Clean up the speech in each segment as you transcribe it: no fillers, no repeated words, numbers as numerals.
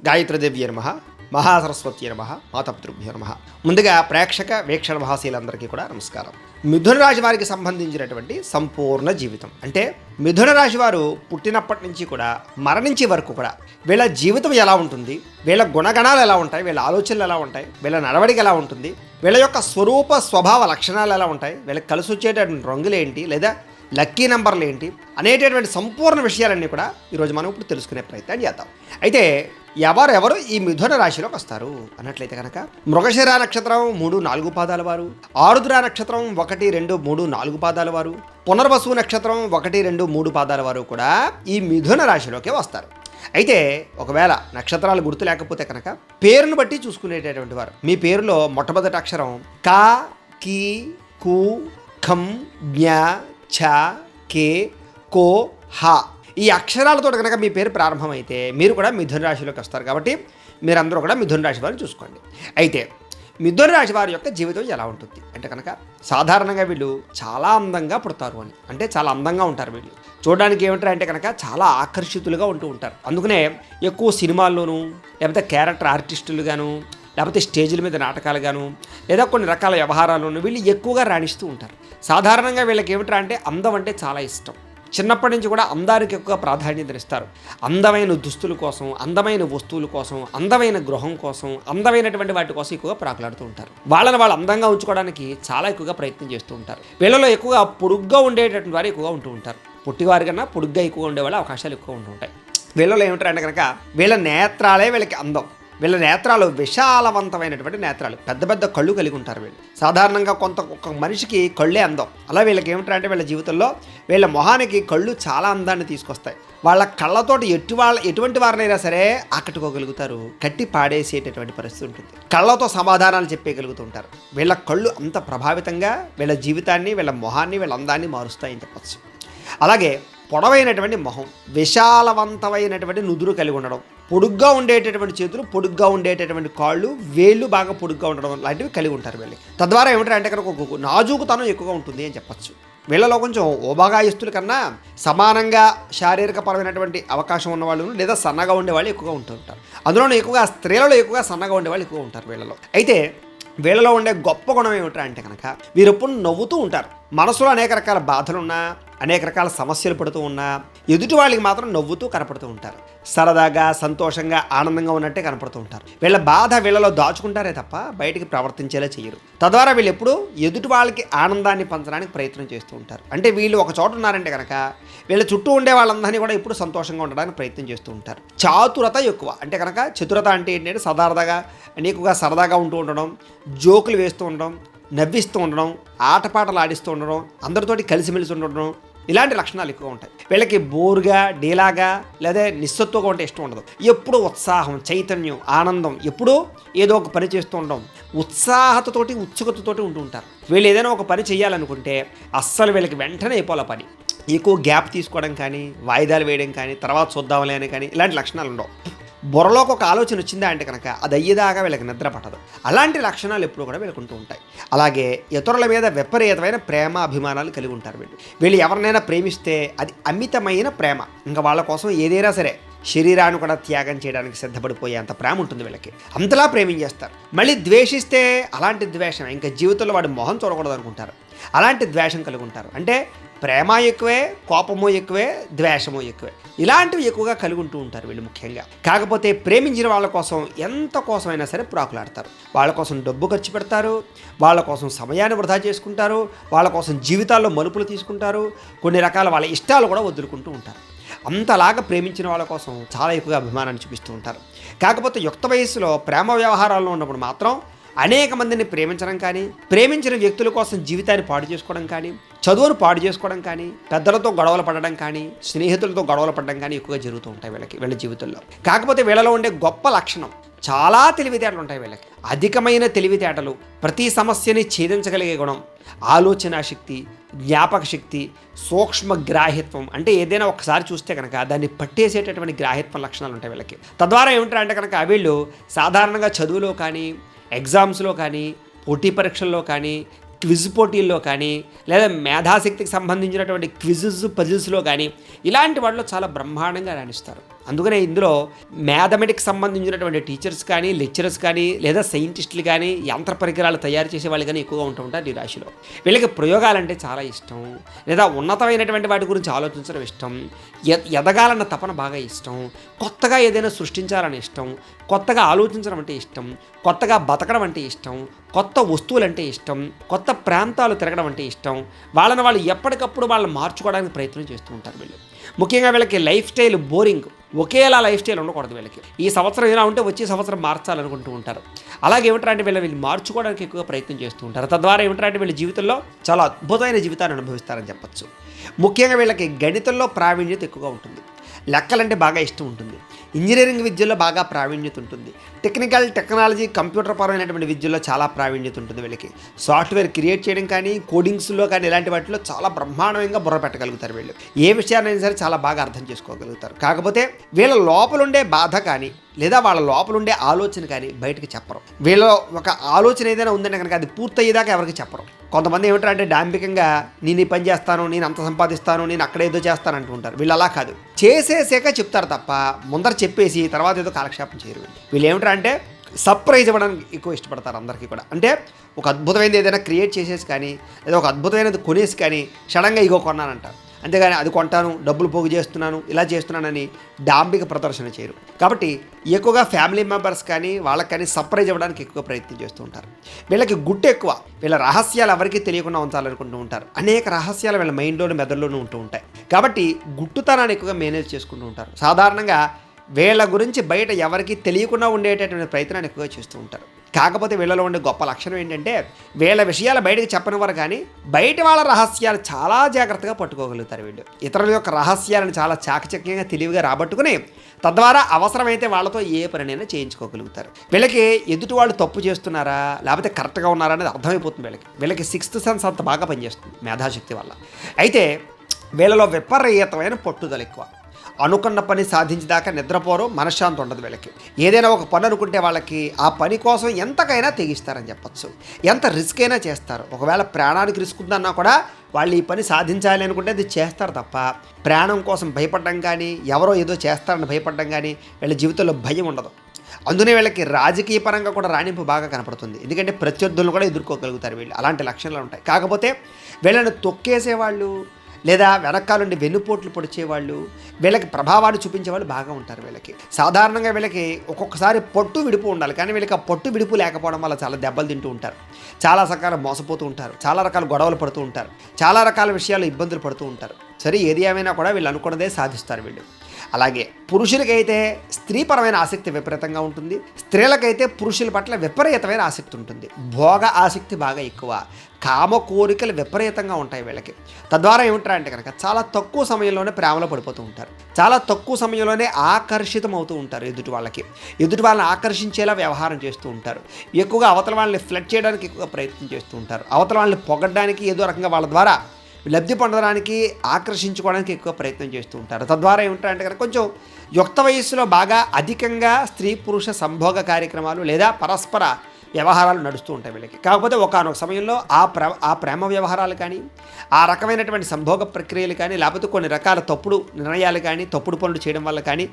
గాయత్రీదేవ్య నమః, మహాసరస్వతి నమః, మాతాపితృభ్యో నమః. ముందుగా ప్రేక్షక వీక్షణ మహాశీలందరికీ కూడా నమస్కారం. మిథున రాశి వారికి సంబంధించినటువంటి సంపూర్ణ జీవితం అంటే మిథున రాశి వారు పుట్టినప్పటి నుంచి కూడా మరణించే వరకు కూడా వీళ్ళ జీవితం ఎలా ఉంటుంది, వీళ్ళ గుణగణాలు ఎలా ఉంటాయి, వీళ్ళ ఆలోచనలు ఎలా ఉంటాయి, వీళ్ళ నడవడిక ఎలా ఉంటుంది, వీళ్ళ యొక్క స్వరూప స్వభావ లక్షణాలు ఎలా ఉంటాయి, వీళ్ళకి కలిసి వచ్చేటటువంటి రంగులు ఏంటి లేదా లక్కీ నెంబర్లు ఏంటి అనేటటువంటి సంపూర్ణ విషయాలన్నీ కూడా ఈరోజు మనం ఇప్పుడు తెలుసుకునే ప్రయత్నం చేద్దాం. అయితే ఎవరెవరు ఈ మిథున రాశిలోకి వస్తారు అన్నట్లయితే కనుక మృగశిర నక్షత్రం 3-4 పాదాల వారు, ఆరుద్ర నక్షత్రం 1-2-3-4 పాదాల వారు, పునర్వసు నక్షత్రం 1-2-3 పాదాల వారు కూడా ఈ మిథున రాశిలోకి వస్తారు. అయితే ఒకవేళ నక్షత్రాలు గుర్తు లేకపోతే కనుక పేరును బట్టి చూసుకునేటటువంటి వారు మీ పేరులో మొట్టమొదటి అక్షరం క, కి, కు, ఖం, జ్ఞ, ఛ, కే, కో, హ ఈ అక్షరాలతో కనుక మీ పేరు ప్రారంభమైతే మీరు కూడా మిథున రాశిలోకి వస్తారు. కాబట్టి మీరందరూ కూడా మిథున రాశి వారిని చూసుకోండి. అయితే మిథున రాశి వారి యొక్క జీవితం ఎలా ఉంటుంది అంటే కనుక సాధారణంగా వీళ్ళు చాలా అందంగా పుడతారు అని, అంటే చాలా అందంగా ఉంటారు వీళ్ళు. చూడడానికి ఏమిటారు అంటే కనుక చాలా ఆకర్షితులుగా ఉంటూ ఉంటారు. అందుకనే ఎక్కువ సినిమాల్లోనూ లేకపోతే క్యారెక్టర్ ఆర్టిస్టులుగాను లేకపోతే స్టేజ్ల మీద నాటకాలుగాను లేదా కొన్ని రకాల వ్యవహారాల్లోనూ వీళ్ళు ఎక్కువగా రాణిస్తూ ఉంటారు. సాధారణంగా వీళ్ళకి ఏమిట్రా అంటే అందం అంటే చాలా ఇష్టం. చిన్నప్పటి నుంచి కూడా అందానికి ఎక్కువ ప్రాధాన్యతనిస్తారు. అందమైన దుస్తుల కోసం, అందమైన వస్తువుల కోసం, అందమైన గృహం కోసం, అందమైనటువంటి వాటి కోసం ఎక్కువగా ప్రాకులాడుతూ ఉంటారు. వాళ్ళని వాళ్ళు అందంగా ఉంచుకోవడానికి చాలా ఎక్కువగా ప్రయత్నం చేస్తూ ఉంటారు. వీళ్ళలో ఎక్కువగా పొడుగ్గా ఉండేటటువంటి వారు ఎక్కువగా ఉంటూ ఉంటారు. పుట్టివారి కన్నా పొడుగ్గా ఎక్కువ ఉండేవాళ్ళ అవకాశాలు ఎక్కువ ఉంటూ ఉంటాయి. వీళ్ళలో ఏమిటారంటే కనుక వీళ్ళ నేత్రాలే వీళ్ళకి అందం. వీళ్ళ నేత్రాలు విశాలవంతమైనటువంటి నేత్రాలు, పెద్ద పెద్ద కళ్ళు కలిగి ఉంటారు వీళ్ళు. సాధారణంగా ఒక మనిషికి కళ్ళే అందం. అలా వీళ్ళకి ఏమిటంటే వీళ్ళ జీవితంలో వీళ్ళ మొహానికి కళ్ళు చాలా అందాన్ని తీసుకొస్తాయి. వాళ్ళ కళ్ళతోటి ఎటువంటి వారినైనా సరే ఆకట్టుకోగలుగుతారు, కట్టి పాడేసేటటువంటి పరిస్థితి ఉంటుంది. కళ్ళతో సమాధానాలు చెప్పగలుగుతుంటారు. వీళ్ళ కళ్ళు అంత ప్రభావితంగా వీళ్ళ జీవితాన్ని, వీళ్ళ మొహాన్ని, వీళ్ళ అందాన్ని మారుస్తాయని చెప్పచ్చు. అలాగే పొడవైనటువంటి మొహం, విశాలవంతమైనటువంటి నుదురు కలిగి ఉండడం, పొడుగ్గా ఉండేటటువంటి చేతులు, పొడుగ్గా ఉండేటటువంటి కాళ్ళు, వేళ్ళు బాగా పొడుగ్గా ఉండడం లాంటివి కలిగి ఉంటారు వీళ్ళకి. తద్వారా ఏమిటంటే కనుక ఒక నాజూకుతనం ఎక్కువగా ఉంటుంది అని చెప్పచ్చు. వీళ్ళలో కొంచెం ఓబాగాయస్తుల కన్నా సమానంగా శారీరకపరమైనటువంటి అవకాశం ఉన్నవాళ్ళు లేదా సన్నగా ఉండేవాళ్ళు ఎక్కువగా ఉంటూ ఉంటారు. అందులోనూ ఎక్కువగా స్త్రీలలో ఎక్కువగా సన్నగా ఉండేవాళ్ళు ఎక్కువ ఉంటారు వీళ్ళలో. అయితే వీళ్ళలో ఉండే గొప్ప గుణం ఏమిటా అంటే కనుక వీరెప్పుడు నవ్వుతూ ఉంటారు. మనసులో అనేక రకాల బాధలున్నా, అనేక రకాల సమస్యలు పడుతూ ఉన్నా ఎదుటి వాళ్ళకి మాత్రం నవ్వుతూ కనపడుతూ ఉంటారు. సరదాగా, సంతోషంగా, ఆనందంగా ఉన్నట్టే కనపడుతూ ఉంటారు. వీళ్ళ బాధ వీళ్ళలో దాచుకుంటారే తప్ప బయటికి ప్రవర్తించేలా చేయరు. తద్వారా వీళ్ళు ఎప్పుడు ఎదుటి వాళ్ళకి ఆనందాన్ని పంచడానికి ప్రయత్నం చేస్తూ ఉంటారు. అంటే వీళ్ళు ఒక చోట ఉన్నారంటే కనుక వీళ్ళ చుట్టూ ఉండే వాళ్ళందరినీ కూడా ఎప్పుడు సంతోషంగా ఉండడానికి ప్రయత్నం చేస్తూ ఉంటారు. చాతురత ఎక్కువ. అంటే కనుక చతురత అంటే ఏంటంటే ఎక్కువగా సరదాగా ఉంటూ ఉండడం, జోకులు వేస్తూ ఉండడం, నవ్విస్తూ ఉండడం, ఆటపాటలు ఆడిస్తూ ఉండడం, అందరితోటి కలిసిమెలిసి ఉండడం, ఇలాంటి లక్షణాలు ఎక్కువ ఉంటాయి. వీళ్ళకి బోరుగా, డీలాగా లేదా నిస్సత్తుగా ఉంటే ఇష్టం ఉండదు. ఎప్పుడు ఉత్సాహం, చైతన్యం, ఆనందం, ఎప్పుడూ ఏదో ఒక పని చేస్తూ ఉండడం, ఉత్సాహతతోటి, ఉత్సుకతతోటి ఉంటూ ఉంటారు. వీళ్ళు ఏదైనా ఒక పని చేయాలనుకుంటే అస్సలు వీళ్ళకి వెంటనే అయిపోలే పని. ఎక్కువ గ్యాప్ తీసుకోవడం కానీ, వాయిదాలు వేయడం కానీ, తర్వాత చూద్దాంలే అని కానీ ఇలాంటి లక్షణాలు ఉండవు. బుర్రలోకి ఒక ఆలోచన వచ్చిందా అంటే కనుక అది అయ్యేదాకా వీళ్ళకి నిద్ర పట్టదు. అలాంటి లక్షణాలు ఎప్పుడు కూడా వీళ్ళకుంటూ ఉంటాయి. అలాగే ఇతరుల మీద విపరీతమైన ప్రేమ, అభిమానాలు కలిగి ఉంటారు వీళ్ళు ఎవరినైనా ప్రేమిస్తే అది అమితమైన ప్రేమ. ఇంకా వాళ్ళ కోసం ఏదైనా సరే శరీరాన్ని కూడా త్యాగం చేయడానికి సిద్ధపడిపోయే అంత ప్రేమ ఉంటుంది వీళ్ళకి. అంతలా ప్రేమించేస్తారు. మళ్ళీ ద్వేషిస్తే అలాంటి ద్వేషం ఇంకా జీవితంలో వాడి మొహం చూడకూడదు అనుకుంటారు. అలాంటి ద్వేషం కలిగి ఉంటారు. అంటే ప్రేమ ఎక్కువే, కోపము ఎక్కువే, ద్వేషము ఎక్కువే. ఇలాంటివి ఎక్కువగా కలిగి ఉంటూ ఉంటారు వీళ్ళు ముఖ్యంగా. కాకపోతే ప్రేమించిన వాళ్ళ కోసం ఎంత కోసమైనా సరే ప్రాకులాడతారు. వాళ్ళ కోసం డబ్బు ఖర్చు పెడతారు, వాళ్ళ కోసం సమయాన్ని వృధా చేసుకుంటారు, వాళ్ళ కోసం జీవితాల్లో మలుపులు తీసుకుంటారు, కొన్ని రకాల వాళ్ళ ఇష్టాలు కూడా వదులుకుంటూ ఉంటారు. అంతలాగా ప్రేమించిన వాళ్ళ కోసం చాలా ఎక్కువగా అభిమానాన్ని చూపిస్తూ ఉంటారు. కాకపోతే యుక్త వయస్సులో ప్రేమ వ్యవహారాల్లో ఉన్నప్పుడు మాత్రం అనేక మందిని ప్రేమించడం కానీ, ప్రేమించిన వ్యక్తుల కోసం జీవితాన్ని పాడు చేసుకోవడం కానీ, చదువును పాడు చేసుకోవడం కానీ, పెద్దలతో గొడవలు పడడం కానీ, స్నేహితులతో గొడవలు పడడం కానీ ఎక్కువగా జరుగుతూ ఉంటాయి వీళ్ళ జీవితంలో. కాకపోతే వీళ్ళలో ఉండే గొప్ప లక్షణం చాలా తెలివితేటలు ఉంటాయి వీళ్ళకి. అధికమైన తెలివితేటలు, ప్రతి సమస్యని ఛేదించగలిగే గుణం, ఆలోచన శక్తి, జ్ఞాపక శక్తి, సూక్ష్మ గ్రాహ్యత్వం. అంటే ఏదైనా ఒకసారి చూస్తే కనుక దాన్ని పట్టేసేటటువంటి గ్రాహ్యత్వం లక్షణాలు ఉంటాయి వీళ్ళకి. తద్వారా ఏమిటంటే కనుక వీళ్ళు సాధారణంగా చదువులో కానీ, ఎగ్జామ్స్లో కానీ, పోటీ పరీక్షల్లో కానీ, క్విజ్ పోటీల్లో కానీ, లేదా మేధాశక్తికి సంబంధించినటువంటి క్విజెస్, పజిల్స్లో కానీ ఇలాంటి వాటిలో చాలా బ్రహ్మాండంగా రాణిస్తారు. అందుకనే ఇందులో మ్యాథమెటిక్స్ సంబంధించినటువంటి టీచర్స్ కానీ, లెక్చరర్స్ కానీ, లేదా సైంటిస్టులు కానీ, యంత్ర పరికరాలు తయారు చేసే వాళ్ళు కానీ ఎక్కువగా ఉంటూ ఉంటారు ఈ రాశిలో. వీళ్ళకి ప్రయోగాలంటే చాలా ఇష్టం, లేదా ఉన్నతమైనటువంటి వాటి గురించి ఆలోచించడం ఇష్టం, ఎదగాలన్న తపన బాగా ఇష్టం, కొత్తగా ఏదైనా సృష్టించాలని ఇష్టం, కొత్తగా ఆలోచించడం అంటే ఇష్టం, కొత్తగా బతకడం అంటే ఇష్టం, కొత్త వస్తువులంటే ఇష్టం, కొత్త ప్రాంతాలు తిరగడం అంటే ఇష్టం. వాళ్ళు ఎప్పటికప్పుడు వాళ్ళని మార్చుకోవడానికి ప్రయత్నం చేస్తూ ఉంటారు వీళ్ళు. ముఖ్యంగా వీళ్ళకి లైఫ్ స్టైల్ బోరింగ్, ఒకేలా లైఫ్ స్టైల్ ఉండకూడదు వీళ్ళకి. ఈ సంవత్సరం ఇలా ఉంటే వచ్చే సంవత్సరం మార్చాలనుకుంటూ ఉంటారు. అలాగే ఏమిటంటే వీళ్ళు మార్చుకోవడానికి ఎక్కువగా ప్రయత్నం చేస్తూ ఉంటారు. తద్వారా ఏమిటంటే వీళ్ళ జీవితంలో చాలా అద్భుతమైన జీవితాన్ని అనుభవిస్తారని చెప్పచ్చు. ముఖ్యంగా వీళ్ళకి గణితంలో ప్రావీణ్యత ఎక్కువగా ఉంటుంది, లెక్కలంటే బాగా ఇష్టం ఉంటుంది, ఇంజనీరింగ్ విద్యలో బాగా ప్రావీణ్యత ఉంటుంది, టెక్నాలజీ కంప్యూటర్ పరమైనటువంటి విద్యలో చాలా ప్రావీణ్యత ఉంటుంది వీళ్ళకి. సాఫ్ట్వేర్ క్రియేట్ చేయడం కానీ, కోడింగ్స్లో కానీ ఇలాంటి వాటిలో చాలా బ్రహ్మాండంగా బుర్ర పెట్టగలుగుతారు వీళ్ళు. ఏ విషయాన్నైనా సరే చాలా బాగా అర్థం చేసుకోగలుగుతారు. కాకపోతే వీళ్ళ లోపలుండే బాధ కానీ, లేదా వాళ్ళ లోపలుండే ఆలోచన కానీ బయటకు చెప్పరు. వీళ్ళ ఒక ఆలోచన ఏదైనా ఉందంటే కనుక అది పూర్తయ్యేదాకా ఎవరికి చెప్పరు. కొంతమంది ఏమిటంటే డాంబికంగా నేను ఈ పని చేస్తాను, నేను అంత సంపాదిస్తాను, నేను అక్కడ ఏదో చేస్తాను అంటూ ఉంటారు. వీళ్ళు అలా కాదు, చేసేసాక చెప్తారు తప్ప ముందర చెప్పేసి తర్వాత ఏదో కాలక్షేపం చేయరు. వీళ్ళు ఏమిటంటే సర్ప్రైజ్ ఇవ్వడానికి ఎక్కువ ఇష్టపడతారు అందరికీ కూడా. అంటే ఒక అద్భుతమైనది ఏదైనా క్రియేట్ చేసేసి కానీ, లేదా ఒక అద్భుతమైనది కొనేసి కానీ సడన్గా ఇగో కొన్నానంటారు. అంతేగాని అది కొంటాను, డబ్బులు పోగు చేస్తున్నాను, ఇలా చేస్తున్నానని డాంబిక ప్రదర్శన చేయరు. కాబట్టి ఎక్కువగా ఫ్యామిలీ మెంబర్స్ కానీ వాళ్ళకి కానీ సర్ప్రైజ్ ఇవ్వడానికి ఎక్కువ ప్రయత్నం చేస్తూ ఉంటారు. వీళ్ళకి గుట్టు ఎక్కువ, వీళ్ళ రహస్యాలు ఎవరికీ తెలియకుండా ఉంచాలనుకుంటూ ఉంటారు. అనేక రహస్యాలు వీళ్ళ మైండ్లోను మెదడులోనూ ఉంటూ ఉంటాయి. కాబట్టి గుట్టుతనాన్ని ఎక్కువగా మేనేజ్ చేసుకుంటూ ఉంటారు. సాధారణంగా వీళ్ళ గురించి బయట ఎవరికి తెలియకుండా ఉండేటటువంటి ప్రయత్నాన్ని ఎక్కువగా చేస్తూ ఉంటారు. కాకపోతే వీళ్ళలో ఉండే గొప్ప లక్షణం ఏంటంటే వీళ్ళ విషయాలు బయటకు చెప్పనివ్వరు, కానీ బయట వాళ్ళ రహస్యాలు చాలా జాగ్రత్తగా పట్టుకోగలుగుతారు. వీళ్ళు ఇతరుల యొక్క రహస్యాలను చాలా చాకచక్యంగా తెలివిగా రాబట్టుకుని తద్వారా అవసరమైతే వాళ్ళతో ఏ పనినైనా చేయించుకోగలుగుతారు. వీళ్ళకి ఎదుటి వాళ్ళు తప్పు చేస్తున్నారా లేకపోతే కరెక్ట్గా ఉన్నారా అనేది అర్థమైపోతుంది. వీళ్ళకి సిక్స్త్ సెన్స్ అంత బాగా పనిచేస్తుంది మేధాశక్తి వల్ల. అయితే వీళ్ళలో విపరీతమైన పట్టుదల ఎక్కువ. అనుకున్న పని సాధించేదాకా నిద్రపోరు, మనశ్శాంతి ఉండదు వీళ్ళకి. ఏదైనా ఒక పని అనుకుంటే వాళ్ళకి ఆ పని కోసం ఎంతకైనా తెగిస్తారని చెప్పచ్చు. ఎంత రిస్క్ అయినా చేస్తారు. ఒకవేళ ప్రాణానికి రిస్క్ ఉందన్నా కూడా వాళ్ళు ఈ పని సాధించాలి అనుకుంటే అది చేస్తారు తప్ప ప్రాణం కోసం భయపడడం కానీ, ఎవరో ఏదో చేస్తారని భయపడడం కానీ వీళ్ళ జీవితంలో భయం ఉండదు. అందునే వీళ్ళకి రాజకీయ పరంగా కూడా రాణింపు బాగా కనపడుతుంది. ఎందుకంటే ప్రత్యర్థులను కూడా ఎదుర్కోగలుగుతారు వీళ్ళు. అలాంటి లక్షణాలు ఉంటాయి. కాకపోతే వీళ్ళని తొక్కేసేవాళ్ళు లేదా వెనకాలండి వెన్నుపోట్లు పొడిచేవాళ్ళు, వీళ్ళకి ప్రభావాన్ని చూపించేవాళ్ళు బాగా ఉంటారు. వీళ్ళకి సాధారణంగా వీళ్ళకి ఒక్కొక్కసారి పట్టు విడుపు ఉండాలి, కానీ వీళ్ళకి ఆ పట్టు విడుపు లేకపోవడం వల్ల చాలా దెబ్బలు తింటూ ఉంటారు, చాలా రకాల మోసపోతూ ఉంటారు, చాలా రకాల గొడవలు పడుతూ ఉంటారు, చాలా రకాల విషయాలు ఇబ్బందులు పడుతూ ఉంటారు. సరే ఏది ఏమైనా కూడా వీళ్ళు అనుకున్నదే సాధిస్తారు వీళ్ళు. అలాగే పురుషులకైతే స్త్రీపరమైన ఆసక్తి విపరీతంగా ఉంటుంది, స్త్రీలకైతే పురుషుల పట్ల విపరీతమైన ఆసక్తి ఉంటుంది. భోగ ఆసక్తి బాగా ఎక్కువ, కామ కోరికలు విపరీతంగా ఉంటాయి వీళ్ళకి. తద్వారా ఏమిటారంటే కనుక చాలా తక్కువ సమయంలోనే ప్రేమలో పడిపోతూ ఉంటారు, చాలా తక్కువ సమయంలోనే ఆకర్షితం అవుతూ ఉంటారు. ఎదుటి వాళ్ళని ఆకర్షించేలా వ్యవహారం చేస్తూ ఉంటారు. ఎక్కువగా అవతల వాళ్ళని ఫ్లడ్ చేయడానికి ఎక్కువగా ప్రయత్నం చేస్తూ ఉంటారు. అవతల వాళ్ళని పొగడ్డానికి ఏదో రకంగా వాళ్ళ ద్వారా లబ్ధి పొందడానికి, ఆకర్షించుకోవడానికి ఎక్కువ ప్రయత్నం చేస్తూ ఉంటారు. తద్వారా ఏమిటంటే కనుక కొంచెం యుక్త వయస్సులో బాగా అధికంగా స్త్రీ పురుష సంభోగ కార్యక్రమాలు లేదా పరస్పర వ్యవహారాలు నడుస్తూ ఉంటాయి వీళ్ళకి. కాకపోతే ఒకానొక సమయంలో ఆ ప్రేమ వ్యవహారాలు కానీ, ఆ రకమైనటువంటి సంభోగ ప్రక్రియలు కానీ, లేకపోతే కొన్ని రకాల తప్పుడు నిర్ణయాలు కానీ, తప్పుడు పనులు చేయడం వల్ల కానీ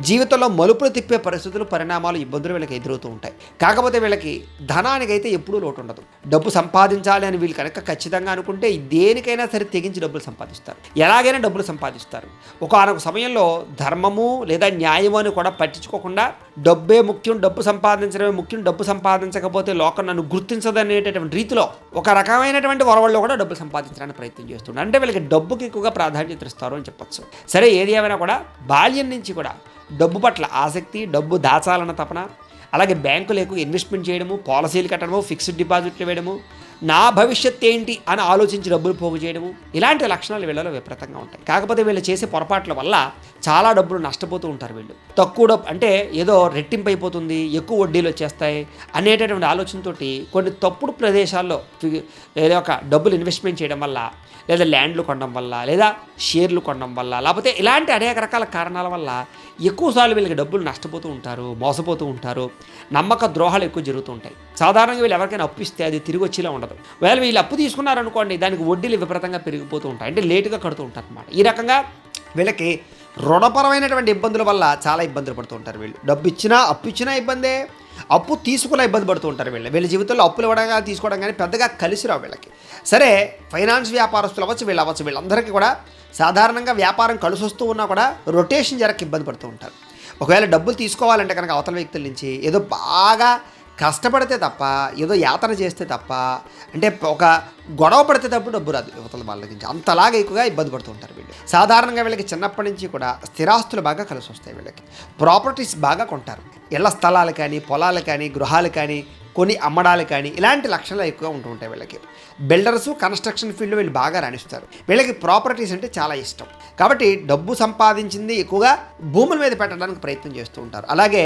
జీవితంలో మలుపులు తిప్పే పరిస్థితులు, పరిణామాలు, ఇబ్బందులు వీళ్ళకి ఎదురవుతూ ఉంటాయి. కాకపోతే వీళ్ళకి ధనానికైతే ఎప్పుడూ లోటు ఉండదు. డబ్బు సంపాదించాలి అని వీళ్ళు కనుక ఖచ్చితంగా అనుకుంటే దేనికైనా సరే తెగించి డబ్బులు సంపాదిస్తారు, ఎలాగైనా డబ్బులు సంపాదిస్తారు. ఒకానొక సమయంలో ధర్మము లేదా న్యాయము అని కూడా పట్టించుకోకుండా డబ్బే ముఖ్యం, డబ్బు సంపాదించడమే ముఖ్యం, డబ్బు సంపాదించకపోతే లోకం నన్ను గుర్తించదనేటటువంటి రీతిలో ఒక రకమైనటువంటి వరవల్లో కూడా డబ్బులు సంపాదించడానికి ప్రయత్నం చేస్తుంటారు. అంటే వీళ్ళకి డబ్బుకి ఎక్కువగా ప్రాధాన్యత ఇస్తారు అని చెప్పచ్చు. సరే ఏది ఏమైనా కూడా బాల్యం నుంచి కూడా డబ్బు పట్ల ఆసక్తి, డబ్బు దాచాలన్న తపన, అలాగే బ్యాంకులు ఎక్కువ ఇన్వెస్ట్మెంట్ చేయడము, పాలసీలు కట్టడము, ఫిక్స్డ్ డిపాజిట్లు వేయడము, నా భవిష్యత్ ఏంటి అని ఆలోచించి డబ్బులు పోగు చేయడము, ఇలాంటి లక్షణాలు వీళ్ళలో విపరీతంగా ఉంటాయి. కాకపోతే వీళ్ళు చేసే పొరపాట్ల వల్ల చాలా డబ్బులు నష్టపోతూ ఉంటారు వీళ్ళు. తక్కువ డబ్బు అంటే ఏదో రెట్టింపు అయిపోతుంది, ఎక్కువ వడ్డీలు వచ్చేస్తాయి అనేటటువంటి ఆలోచనతో కొన్ని తప్పుడు ప్రదేశాల్లో ఏదో ఒక డబ్బులు ఇన్వెస్ట్మెంట్ చేయడం వల్ల, లేదా ల్యాండ్లు కొనడం వల్ల, లేదా షేర్లు కొనడం వల్ల, లేకపోతే ఇలాంటి అనేక రకాల కారణాల వల్ల ఎక్కువసార్లు వీళ్ళకి డబ్బులు నష్టపోతూ ఉంటారు, మోసపోతూ ఉంటారు, నమ్మక ద్రోహాలు ఎక్కువ జరుగుతూ ఉంటాయి. సాధారణంగా వీళ్ళు ఎవరికైనా అప్పు ఇస్తే అది తిరిగి వచ్చేలా ఉండదు. వీళ్ళు అప్పు తీసుకున్నారనుకోండి, దానికి వడ్డీలు విపరీతంగా పెరిగిపోతూ ఉంటాయి, అంటే లేటుగా కడుతూ ఉంటారు అన్నమాట. ఈ రకంగా వీళ్ళకి రుణపరమైనటువంటి ఇబ్బందుల వల్ల చాలా ఇబ్బందులు పడుతూ ఉంటారు వీళ్ళు. డబ్బు ఇచ్చినా అప్పు ఇచ్చినా ఇబ్బందే, అప్పు తీసుకున్న ఇబ్బంది పడుతూ ఉంటారు వీళ్ళ జీవితంలో అప్పులు ఇవ్వడం కానీ తీసుకోవడం కానీ పెద్దగా కలిసి రావు వీళ్ళకి. సరే, ఫైనాన్స్ వ్యాపారస్తులు అవ్వచ్చు, వీళ్ళందరికీ కూడా సాధారణంగా వ్యాపారం కలిసి వస్తూ ఉన్నా కూడా రొటేషన్ జరగక ఇబ్బంది పడుతూ ఉంటారు. ఒకవేళ డబ్బులు తీసుకోవాలంటే కనుక అవతల వ్యక్తుల నుంచి ఏదో బాగా కష్టపడితే తప్ప, ఏదో యాతన చేస్తే తప్ప, అంటే ఒక గొడవ పడితే తప్ప డబ్బు రాదు యువతల వాళ్ళ నుంచి. అంతలాగా ఎక్కువగా ఇబ్బంది పడుతూ ఉంటారు వీళ్ళు. సాధారణంగా వీళ్ళకి చిన్నప్పటి నుంచి కూడా స్థిరాస్తులు బాగా కలిసి వస్తాయి వీళ్ళకి. ప్రాపర్టీస్ బాగా కొంటారు. ఇళ్ల స్థలాలు కానీ, పొలాలు కానీ, గృహాలు కానీ కొని అమ్మడాలు కానీ ఇలాంటి లక్షణాలు ఎక్కువగా ఉంటూ ఉంటాయి వీళ్ళకి. బిల్డర్స్, కన్స్ట్రక్షన్ ఫీల్డ్ వీళ్ళు బాగా రాణిస్తారు. వీళ్ళకి ప్రాపర్టీస్ అంటే చాలా ఇష్టం. కాబట్టి డబ్బు సంపాదించింది ఎక్కువగా భూముల మీద పెట్టడానికి ప్రయత్నం చేస్తూ ఉంటారు. అలాగే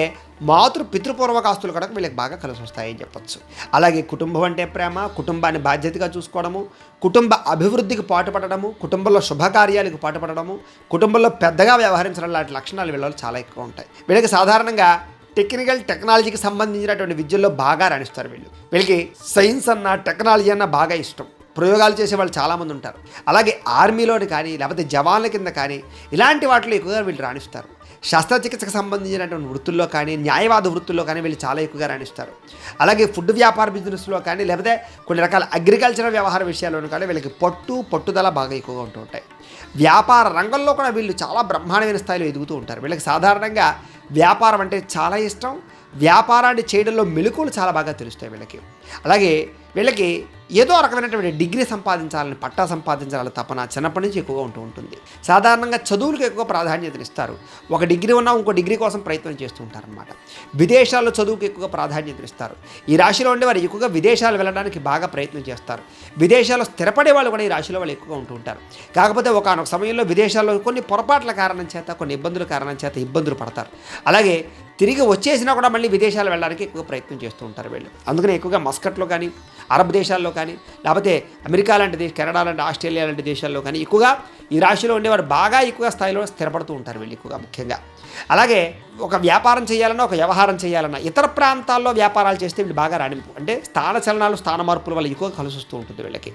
పితృపూర్వక ఆస్తులు కూడా వీళ్ళకి బాగా కలిసి వస్తాయని చెప్పొచ్చు. అలాగే కుటుంబం అంటే ప్రేమ, కుటుంబాన్ని బాధ్యతగా చూసుకోవడము, కుటుంబ అభివృద్ధికి పాటుపడము, కుటుంబంలో శుభకార్యాలకు పాటుపడము, కుటుంబంలో పెద్దగా వ్యవహరించడం లాంటి లక్షణాలు వీళ్ళలో చాలా ఎక్కువ ఉంటాయి. వీళ్ళకి సాధారణంగా టెక్నాలజీకి సంబంధించినటువంటి విద్యల్లో బాగా రాణిస్తారు వీళ్ళకి సైన్స్ అన్న, టెక్నాలజీ అన్న బాగా ఇష్టం. ప్రయోగాలు చేసే వాళ్ళు చాలామంది ఉంటారు. అలాగే ఆర్మీలోని కానీ, లేకపోతే జవాన్ల కింద కానీ ఇలాంటి వాటిలో ఎక్కువగా వీళ్ళు రాణిస్తారు. శస్త్రచికిత్సకు సంబంధించినటువంటి వృత్తుల్లో కానీ, న్యాయవాద వృత్తుల్లో కానీ వీళ్ళు చాలా ఎక్కువగా రాణిస్తారు. అలాగే ఫుడ్ వ్యాపార బిజినెస్లో కానీ, లేకపోతే కొన్ని రకాల అగ్రికల్చరల్ వ్యవహార విషయాల్లోనూ కానీ వీళ్ళకి పట్టుదల బాగా ఎక్కువగా ఉంటూ ఉంటాయి. వ్యాపార రంగంలో కూడా వీళ్ళు చాలా బ్రహ్మాండమైన స్థాయిలో ఎదుగుతూ ఉంటారు. వీళ్ళకి సాధారణంగా వ్యాపారం అంటే చాలా ఇష్టం. వ్యాపారాన్ని చేయడంలో మెలకువలు చాలా బాగా తెలుస్తాయి వీళ్ళకి. అలాగే వీళ్ళకి ఏదో రకమైనటువంటి డిగ్రీ సంపాదించాలని, పట్టా సంపాదించాలని తపన చిన్నప్పటి నుంచి ఎక్కువగా ఉంటుంది. సాధారణంగా చదువులకు ఎక్కువ ప్రాధాన్యతనిస్తారు. ఒక డిగ్రీ ఉన్నా ఇంకో డిగ్రీ కోసం ప్రయత్నం చేస్తూ ఉంటారనమాట. విదేశాల్లో చదువుకు ఎక్కువగా ప్రాధాన్యతనిస్తారు. ఈ రాశిలో ఉండే వారు ఎక్కువగా విదేశాలు వెళ్ళడానికి బాగా ప్రయత్నం చేస్తారు. విదేశాల్లో స్థిరపడే వాళ్ళు కూడా ఈ రాశిలో వాళ్ళు ఎక్కువగా ఉంటూ ఉంటారు. కాకపోతే ఒకనొక సమయంలో విదేశాల్లో కొన్ని పొరపాట్ల కారణం చేత, కొన్ని ఇబ్బందుల కారణం చేత ఇబ్బందులు పడతారు. అలాగే తిరిగి వచ్చేసినా కూడా మళ్ళీ విదేశాలు వెళ్ళడానికి ఎక్కువ ప్రయత్నం చేస్తూ ఉంటారు వీళ్ళు. అందుకని ఎక్కువగా మస్కట్లో కానీ, అరబ్ దేశాల్లో కానీ, లేకపోతే అమెరికా లాంటి దేశం, కెనడా లాంటి, ఆస్ట్రేలియా లాంటి దేశాల్లో కానీ ఎక్కువగా ఈ రాశిలో ఉండేవారు బాగా ఎక్కువ స్థాయిలో స్థిరపడుతూ ఉంటారు వీళ్ళు ఎక్కువగా ముఖ్యంగా. అలాగే ఒక వ్యాపారం చేయాలన్నా, ఒక వ్యవహారం చేయాలన్నా ఇతర ప్రాంతాల్లో వ్యాపారాలు చేస్తే వీళ్ళు బాగా రాణింపు, అంటే స్థాన చలనాలు, స్థాన మార్పుల వల్ల ఎక్కువగా కలిసి వస్తూ ఉంటుంది వీళ్ళకి.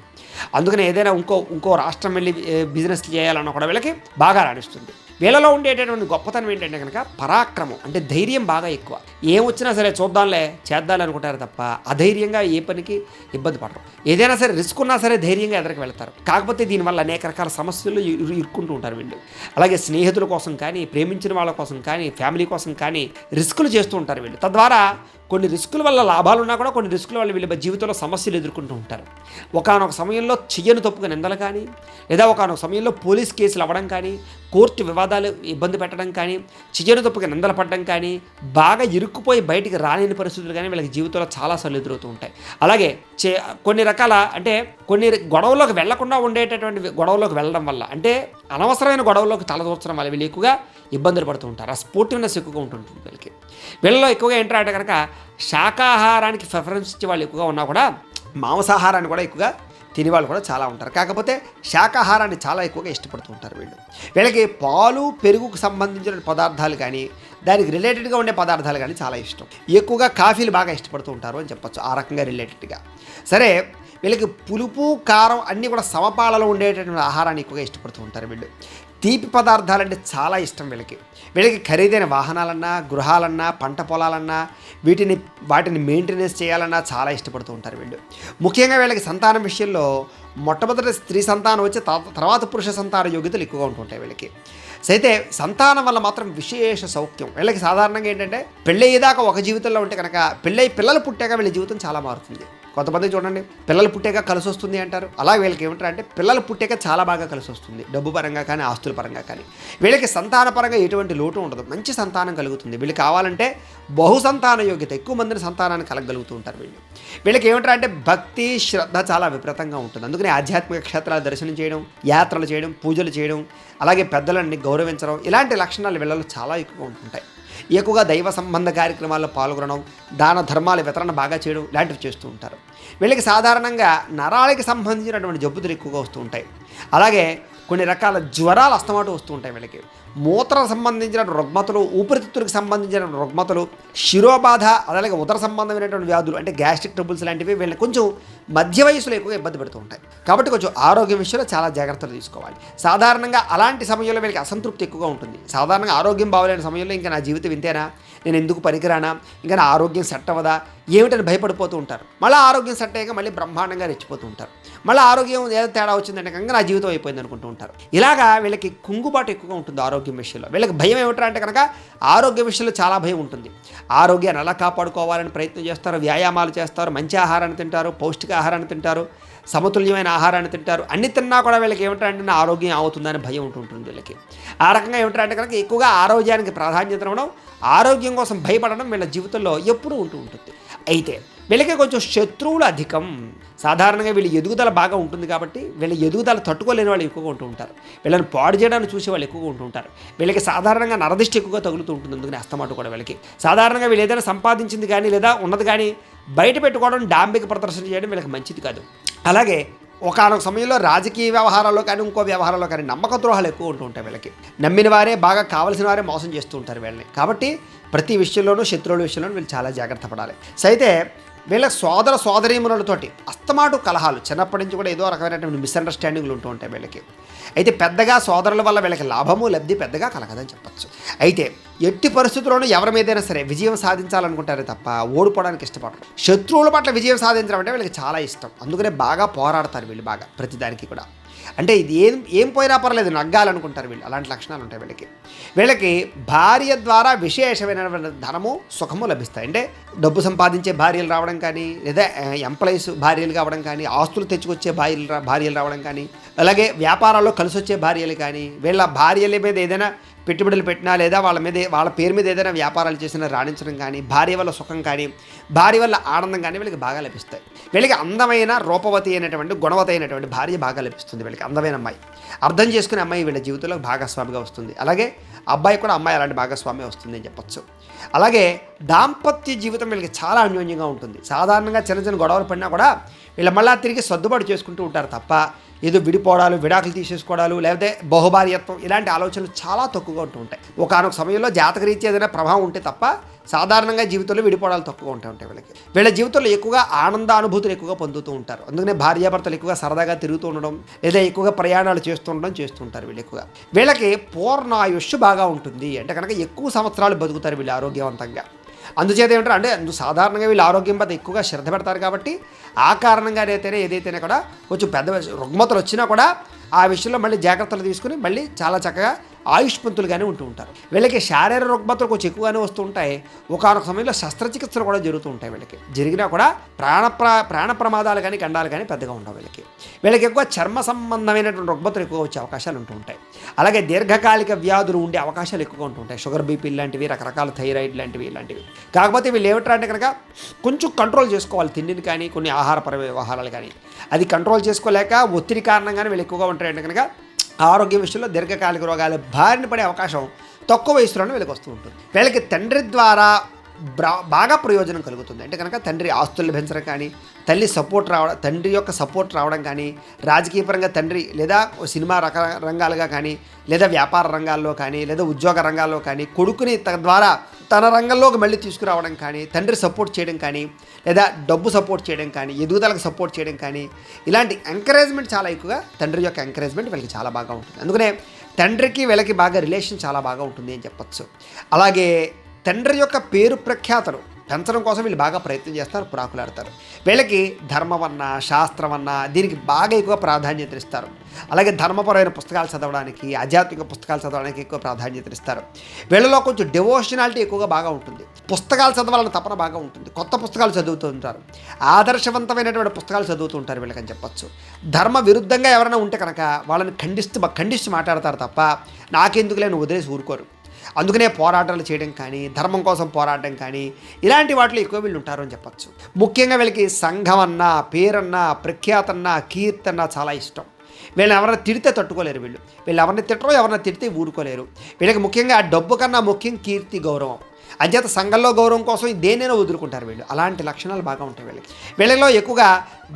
అందుకని ఏదైనా ఇంకో రాష్ట్రం వెళ్ళి బిజినెస్ చేయాలన్నా కూడా వీళ్ళకి బాగా రాణిస్తుంది. వీళ్ళలో ఉండేటటువంటి గొప్పతనం ఏంటంటే కనుక పరాక్రమం, అంటే ధైర్యం బాగా ఎక్కువ. ఏం వచ్చినా సరే చూద్దాంలే, చేద్దాం అనుకుంటారు తప్ప అధైర్యంగా ఏ పనికి ఇబ్బంది పడరు. ఏదైనా సరే రిస్క్ ఉన్నా సరే ధైర్యంగా ఎదురుకు వెళ్తారు. కాకపోతే దీనివల్ల అనేక రకాల సమస్యలు ఇరుక్కుంటూ ఉంటారు వీళ్ళు. అలాగే స్నేహితుల కోసం కానీ, ప్రేమించిన వాళ్ళ కోసం కానీ, ఫ్యామిలీ కోసం కానీ రిస్కులు చేస్తూ ఉంటారు వీళ్ళు. తద్వారా కొన్ని రిస్కుల వల్ల లాభాలు ఉన్నా కూడా కొన్ని రిస్కుల వల్ల వీళ్ళ జీవితంలో సమస్యలు ఎదుర్కొంటూ ఉంటారు. ఒకానొక సమయంలో చెయ్యను తప్పుగా నిందలు కానీ, లేదా ఒకానొక సమయంలో పోలీస్ కేసులు అవ్వడం కానీ, కోర్టు వివాదాలు ఇబ్బంది పెట్టడం కానీ, చెయ్యను తప్పుగా నిందలు పడడం కానీ, బాగా ఇరుక్కుపోయి బయటికి రాలేని పరిస్థితులు కానీ వీళ్ళకి జీవితంలో చాలాసార్లు ఎదురవుతూ ఉంటాయి. అలాగే కొన్ని రకాల, అంటే కొన్ని గొడవల్లోకి వెళ్లకుండా ఉండేటటువంటి గొడవల్లోకి వెళ్ళడం వల్ల, అంటే అనవసరమైన గొడవల్లోకి తలదూర్చడం వల్ల వీళ్ళు ఎక్కువగా ఇబ్బందులు పడుతూ ఉంటారు. ఆ స్పోర్టివ్నెస్ ఎక్కువగా ఉంటుంటుంది వీళ్ళకి. వీళ్ళలో ఎక్కువగా ఏంటంటే కనుక శాకాహారానికి ప్రిఫరెన్స్ ఇచ్చే వాళ్ళు ఎక్కువగా ఉన్నా కూడా మాంసాహారాన్ని కూడా ఎక్కువగా తినేవాళ్ళు కూడా చాలా ఉంటారు. కాకపోతే శాకాహారాన్ని చాలా ఎక్కువగా ఇష్టపడుతూ ఉంటారు వీళ్ళకి పాలు, పెరుగుకు సంబంధించిన పదార్థాలు కానీ, దానికి రిలేటెడ్గా ఉండే పదార్థాలు కానీ చాలా ఇష్టం. ఎక్కువగా కాఫీలు బాగా ఇష్టపడుతూ ఉంటారు అని చెప్పొచ్చు, ఆ రకంగా రిలేటెడ్గా. సరే, వీళ్ళకి పులుపు, కారం అన్నీ కూడా సమపాలలో ఉండేటటువంటి ఆహారాన్ని ఎక్కువగా ఇష్టపడుతూ ఉంటారు వీళ్ళు. తీపి పదార్థాలంటే చాలా ఇష్టం వీళ్ళకి ఖరీదైన వాహనాలన్నా, గృహాలన్నా, పంట పొలాలన్నా వాటిని మెయింటెనెన్స్ చేయాలన్నా చాలా ఇష్టపడుతూ ఉంటారు వీళ్ళు. ముఖ్యంగా వీళ్ళకి సంతానం విషయంలో మొట్టమొదటి స్త్రీ సంతానం వచ్చి తర్వాత పురుష సంతాన యోగ్యతలు ఎక్కువగా ఉంటుంటాయి వీళ్ళకి. అయితే సంతానం వల్ల మాత్రం విశేష సౌఖ్యం. వీళ్ళకి సాధారణంగా ఏంటంటే పెళ్ళయ్యేదాకా ఒక జీవితంలో ఉంటే కనుక పిల్లలు పుట్టాక వీళ్ళ జీవితం చాలా మారుతుంది. కొంతమంది చూడండి, పిల్లలు పుట్టాక కలిసి వస్తుంది అంటారు. అలా వీళ్ళకి ఏమంటారు అంటే పిల్లలు పుట్టాక చాలా బాగా కలిసి వస్తుంది, డబ్బు పరంగా కానీ, ఆస్తుల పరంగా కానీ. వీళ్ళకి సంతాన పరంగా ఎటువంటి లోటు ఉండదు, మంచి సంతానం కలుగుతుంది. వీళ్ళకి కావాలంటే బహుసంతాన యోగ్యత, ఎక్కువ మందిని సంతానాన్ని కలగలుగుతూ ఉంటారు వీళ్ళకి ఏమంటారు అంటే భక్తి, శ్రద్ధ చాలా విపరీతంగా ఉంటుంది. అందుకని ఆధ్యాత్మిక క్షేత్రాలు దర్శనం చేయడం, యాత్రలు చేయడం, పూజలు చేయడం, అలాగే పెద్దలని గౌరవించడం, ఇలాంటి లక్షణాలు వీళ్ళలో చాలా ఎక్కువగా ఉంటుంటాయి. ఎక్కువగా దైవ సంబంధ కార్యక్రమాల్లో పాల్గొనడం, దాన ధర్మాల వితరణ బాగా చేయడం ఇలాంటివి చేస్తూ ఉంటారు. వీళ్ళకి సాధారణంగా నరాలకి సంబంధించినటువంటి జబ్బులు ఎక్కువగా వస్తూ ఉంటాయి. అలాగే కొన్ని రకాల జ్వరాలు అస్తమాటు వస్తూ ఉంటాయి వీళ్ళకి. మూత్ర సంబంధించిన రుగ్మతలు, ఊపిరితిత్తులకు సంబంధించిన రుగ్మతలు, శిరోబాధ, అలాగే ఉదర సంబంధమైనటువంటి వ్యాధులు, అంటే గ్యాస్ట్రిక్ ట్రబుల్స్ లాంటివి వీళ్ళని కొంచెం మధ్య వయసులో ఎక్కువగా ఇబ్బంది పెడుతూ ఉంటాయి. కాబట్టి కొంచెం ఆరోగ్యం విషయంలో చాలా జాగ్రత్తలు తీసుకోవాలి. సాధారణంగా అలాంటి సమయంలో వీళ్ళకి అసంతృప్తి ఎక్కువగా ఉంటుంది. సాధారణంగా ఆరోగ్యం బాగోలేని సమయంలో ఇంకా నా జీవితం ఇంతేనా, నేను ఎందుకు పనికిరానా, ఇంకా నా ఆరోగ్యం సెట్ అవ్వదా, ఏమిటని భయపడిపోతూ ఉంటారు. మళ్ళీ ఆరోగ్యం సెట్ అయ్యాక మళ్ళీ బ్రహ్మాండంగా రెచ్చిపోతూ ఉంటారు. మళ్ళీ ఆరోగ్యం ఏదో తేడా వచ్చిందంటే కనుక నా జీవితం అయిపోయింది అనుకుంటూ ఉంటారు. ఇలాగా వీళ్ళకి కుంగుబాటు ఎక్కువగా ఉంటుంది ఆరోగ్యం విషయంలో. వీళ్ళకి భయం ఏమిటంటే అంటే కనుక ఆరోగ్య విషయంలో చాలా భయం ఉంటుంది. ఆరోగ్యాన్ని ఎలా కాపాడుకోవాలని ప్రయత్నం చేస్తారు, వ్యాయామాలు చేస్తారు, మంచి ఆహారాన్ని తింటారు, పౌష్టిక ఆహారాన్ని తింటారు, సమతుల్యమైన ఆహారాన్ని తింటారు. అన్ని తిన్నా కూడా వీళ్ళకి ఏమిటంటే నా ఆరోగ్యం అవుతుందని భయం ఉంటుంటుంది వీళ్ళకి. ఆ రకంగా ఏమిటంటే కనుక ఎక్కువగా ఆరోగ్యానికి ప్రాధాన్యత ఇవ్వడం, ఆరోగ్యం కోసం భయపడడం వీళ్ళ జీవితంలో ఎప్పుడూ ఉంటుంది. అయితే వీళ్ళకి కొంచెం శత్రువులు అధికం. సాధారణంగా వీళ్ళ ఎదుగుదల బాగా ఉంటుంది కాబట్టి వీళ్ళ ఎదుగుదల తట్టుకోలేని వాళ్ళు ఎక్కువగా ఉంటూ ఉంటారు. వీళ్ళని పాడు చేయడానికి చూసే వాళ్ళు ఎక్కువగా ఉంటూ ఉంటారు. వీళ్ళకి సాధారణంగా నరదిష్టి ఎక్కువగా తగులుతూ ఉంటుంది. అందుకని అస్తమాట కూడా వీళ్ళకి సాధారణంగా వీళ్ళు ఏదైనా సంపాదించింది కానీ లేదా ఉన్నది కానీ బయట పెట్టుకోవడం, డాంబిక ప్రదర్శన చేయడం వీళ్ళకి మంచిది కాదు. అలాగే ఒకానొక సమయంలో రాజకీయ వ్యవహారాల్లో కానీ ఇంకో వ్యవహారాల్లో కానీ నమ్మక ద్రోహాలు ఎక్కువ ఉంటూ ఉంటాయి వీళ్ళకి. నమ్మిన వారే, బాగా కావలసిన వారే మోసం చేస్తూ ఉంటారు వీళ్ళని. కాబట్టి ప్రతి విషయంలోనూ శత్రువుల విషయంలోనూ వీళ్ళు చాలా జాగ్రత్త పడాలి. అయితే వీళ్ళ సోదర సోదరీమణులతోటి అస్తమాటు కలహాలు, చిన్నప్పటి నుంచి కూడా ఏదో రకమైనటువంటి మిస్అండర్స్టాండింగ్లు ఉంటూ ఉంటాయి వీళ్ళకి. అయితే పెద్దగా సోదరుల వల్ల వీళ్ళకి లాభము లబ్ధి పెద్దగా కలగదని చెప్పచ్చు. అయితే ఎట్టి పరిస్థితుల్లోనూ ఎవరి మీదైనా సరే విజయం సాధించాలనుకుంటారే తప్ప ఓడిపోవడానికి ఇష్టపడరు. శత్రువుల పట్ల విజయం సాధించడం అంటే వీళ్ళకి చాలా ఇష్టం. అందుకనే బాగా పోరాడతారు వీళ్ళు బాగా ప్రతిదానికి కూడా. అంటే ఇది ఏం పోయినా పర్లేదు నగ్గాలనుకుంటారు వీళ్ళు. అలాంటి లక్షణాలు ఉంటాయి వీళ్ళకి. వీళ్ళకి భార్య ద్వారా విశేషమైన ధనము, సుఖము లభిస్తాయి. అంటే డబ్బు సంపాదించే భార్యలు రావడం కానీ, లేదా ఎంప్లాయీస్ భార్యలు కావడం కానీ, ఆస్తులు తెచ్చుకొచ్చే భార్యలు రావడం కానీ, అలాగే వ్యాపారాల్లో కలిసి వచ్చే భార్యలు కానీ, వీళ్ళ భార్యల మీద ఏదైనా పెట్టుబడులు పెట్టినా లేదా వాళ్ళ పేరు మీద ఏదైనా వ్యాపారాలు చేసినా రాణించడం కానీ, భార్య వల్ల సుఖం కానీ, భార్య వల్ల ఆనందం కానీ వీళ్ళకి బాగా లభిస్తాయి. వీళ్ళకి అందమైన రూపవతి అయినటువంటి గుణవతి అయినటువంటి భార్య బాగా లభిస్తుంది. వీళ్ళకి అందమైన అమ్మాయి, అర్థం చేసుకునే అమ్మాయి వీళ్ళ జీవితంలో భాగస్వామిగా వస్తుంది. అలాగే అబ్బాయి కూడా అమ్మాయి అలాంటి భాగస్వామి వస్తుంది అని చెప్పచ్చు. అలాగే దాంపత్య జీవితం వీళ్ళకి చాలా అన్యోన్యంగా ఉంటుంది. సాధారణంగా చిన్న చిన్న గొడవలు పడినా కూడా వీళ్ళు మళ్ళీ తిరిగి సర్దుబాటు చేసుకుంటూ ఉంటారు తప్ప ఏదో విడిపోవడాలు, విడాకులు తీసేసుకోవడాలు, లేకపోతే బహుభార్యత్వం ఇలాంటి ఆలోచనలు చాలా తక్కువగా ఉంటూ ఉంటాయి. ఒకనొక సమయంలో జాతకరీత్యా ఏదైనా ప్రభావం ఉంటే తప్ప సాధారణంగా జీవితంలో విడిపోవడాలు తక్కువగా ఉంటాయి వీళ్ళకి. వీళ్ళ జీవితంలో ఎక్కువగా ఆనంద అనుభూతులు ఎక్కువగా పొందుతూ ఉంటారు. అందుకనే భార్యాభర్తలు ఎక్కువగా సరదాగా తిరుగుతూ ఉండడం, లేదా ఎక్కువగా ప్రయాణాలు చేస్తుంటారు వీళ్ళు ఎక్కువగా. వీళ్ళకి పూర్ణాయుష్ బాగా ఉంటుంది. అంటే కనుక ఎక్కువ సంవత్సరాలు బతుకుతారు వీళ్ళు ఆరోగ్యవంతంగా. అందుచేత ఏమంటారు అంటే సాధారణంగా వీళ్ళు ఆరోగ్యం పట్ల ఎక్కువగా శ్రద్ధ పెడతారు కాబట్టి ఆ కారణంగా ఏదైతేనే కూడా కొంచెం పెద్ద రుగ్మతలు వచ్చినా కూడా ఆ విషయంలో మళ్ళీ జాగ్రత్తలు తీసుకుని మళ్ళీ చాలా చక్కగా ఆయుష్మంతులుగానే ఉంటూ ఉంటారు. వీళ్ళకి శారీరక రుగ్మతలు కొంచెం ఎక్కువగానే వస్తూ ఉంటాయి. ఒకనొక సమయంలో శస్త్రచికిత్సలు కూడా జరుగుతూ ఉంటాయి వీళ్ళకి. జరిగినా కూడా ప్రాణ ప్రమాదాలు కానీ గండాలు కానీ పెద్దగా ఉండవు వీళ్ళకి. వీళ్ళకి ఎక్కువ చర్మ సంబంధమైనటువంటి రుగ్మతలు ఎక్కువ వచ్చే అవకాశాలు ఉంటూ ఉంటాయి. అలాగే దీర్ఘకాలిక వ్యాధులు ఉండే అవకాశాలు ఎక్కువగా ఉంటూ ఉంటాయి. షుగర్, బీపీ లాంటివి, రకరకాల థైరాయిడ్ లాంటివి ఇలాంటివి. కాకపోతే వీళ్ళు ఏమిటంటే కనుక కొంచెం కంట్రోల్ చేసుకోవాలి తిండిని కానీ, కొన్ని ఆహారపర వ్యవహారాలు కానీ. అది కంట్రోల్ చేసుకోలేక ఒత్తిడి కారణంగానే వీళ్ళు ఎక్కువగా ఉంటాయంటే కనుక ఆరోగ్య విషయంలో దీర్ఘకాలిక రోగాల బారిన పడే అవకాశం తక్కువ వయసులోనే వీళ్ళకి వస్తూ ఉంటుంది. వీళ్ళకి తండ్రి ద్వారా బాగా ప్రయోజనం కలుగుతుంది. అంటే కనుక తండ్రి ఆస్తులు పెంచడం కానీ, తండ్రి యొక్క సపోర్ట్ రావడం కానీ, రాజకీయ పరంగా తండ్రి లేదా సినిమా రంగాలుగా కానీ, లేదా వ్యాపార రంగాల్లో కానీ, లేదా ఉద్యోగ రంగాల్లో కానీ కొడుకుని ద్వారా తన రంగంలోకి మళ్ళీ తీసుకురావడం కానీ, తండ్రి సపోర్ట్ చేయడం కానీ, లేదా డబ్బు సపోర్ట్ చేయడం కానీ, ఎదుగుదలకు సపోర్ట్ చేయడం కానీ, ఇలాంటి ఎంకరేజ్మెంట్ చాలా ఎక్కువగా తండ్రి యొక్క ఎంకరేజ్మెంట్ వీళ్ళకి చాలా బాగా ఉంటుంది. అందుకనే తండ్రికి వీళ్ళకి బాగా రిలేషన్ చాలా బాగా ఉంటుంది అని చెప్పచ్చు. అలాగే తండ్రి యొక్క పేరు ప్రఖ్యాతలు పెంచడం కోసం వీళ్ళు బాగా ప్రయత్నం చేస్తారు, పురాకులాడతారు. వీళ్ళకి ధర్మవన్న, శాస్త్రమన్న దీనికి బాగా ఎక్కువ ప్రాధాన్యత ఇస్తారు. అలాగే ధర్మపరమైన పుస్తకాలు చదవడానికి, ఆధ్యాత్మిక పుస్తకాలు చదవడానికి ఎక్కువ ప్రాధాన్యత ఇస్తారు. వీళ్ళలో కొంచెం డివోషనాలిటీ ఎక్కువగా బాగా ఉంటుంది. పుస్తకాలు చదవాలని తపన బాగా ఉంటుంది. కొత్త పుస్తకాలు చదువుతూ ఉంటారు. ఆదర్శవంతమైనటువంటి పుస్తకాలు చదువుతూ ఉంటారు వీళ్ళకని చెప్పచ్చు. ధర్మ విరుద్ధంగా ఎవరైనా ఉంటే కనుక వాళ్ళని ఖండిస్తూ మాట్లాడతారు తప్ప నాకెందుకు లేని వదిలేసి ఊరుకోరు. అందుకనే పోరాటాలు చేయడం కానీ, ధర్మం కోసం పోరాటం కానీ ఇలాంటి వాటిలో ఎక్కువ వీళ్ళు ఉంటారు అని చెప్పచ్చు. ముఖ్యంగా వీళ్ళకి సంఘం అన్నా, పేరన్నా, ప్రఖ్యాతన్నా, కీర్తన్నా చాలా ఇష్టం. వీళ్ళని ఎవరైనా తిడితే తట్టుకోలేరు వీళ్ళు. ఎవరిని తిట్టరో ఎవరైనా తిడితే ఊరుకోలేరు. వీళ్ళకి ముఖ్యంగా డబ్బు కన్నా ముఖ్యం కీర్తి, గౌరవం. అంచేత సంఘంలో గౌరవం కోసం దేనైనా వదులుకుంటారు వీళ్ళు. అలాంటి లక్షణాలు బాగా ఉంటాయి వీళ్ళకి. వీళ్ళలో ఎక్కువగా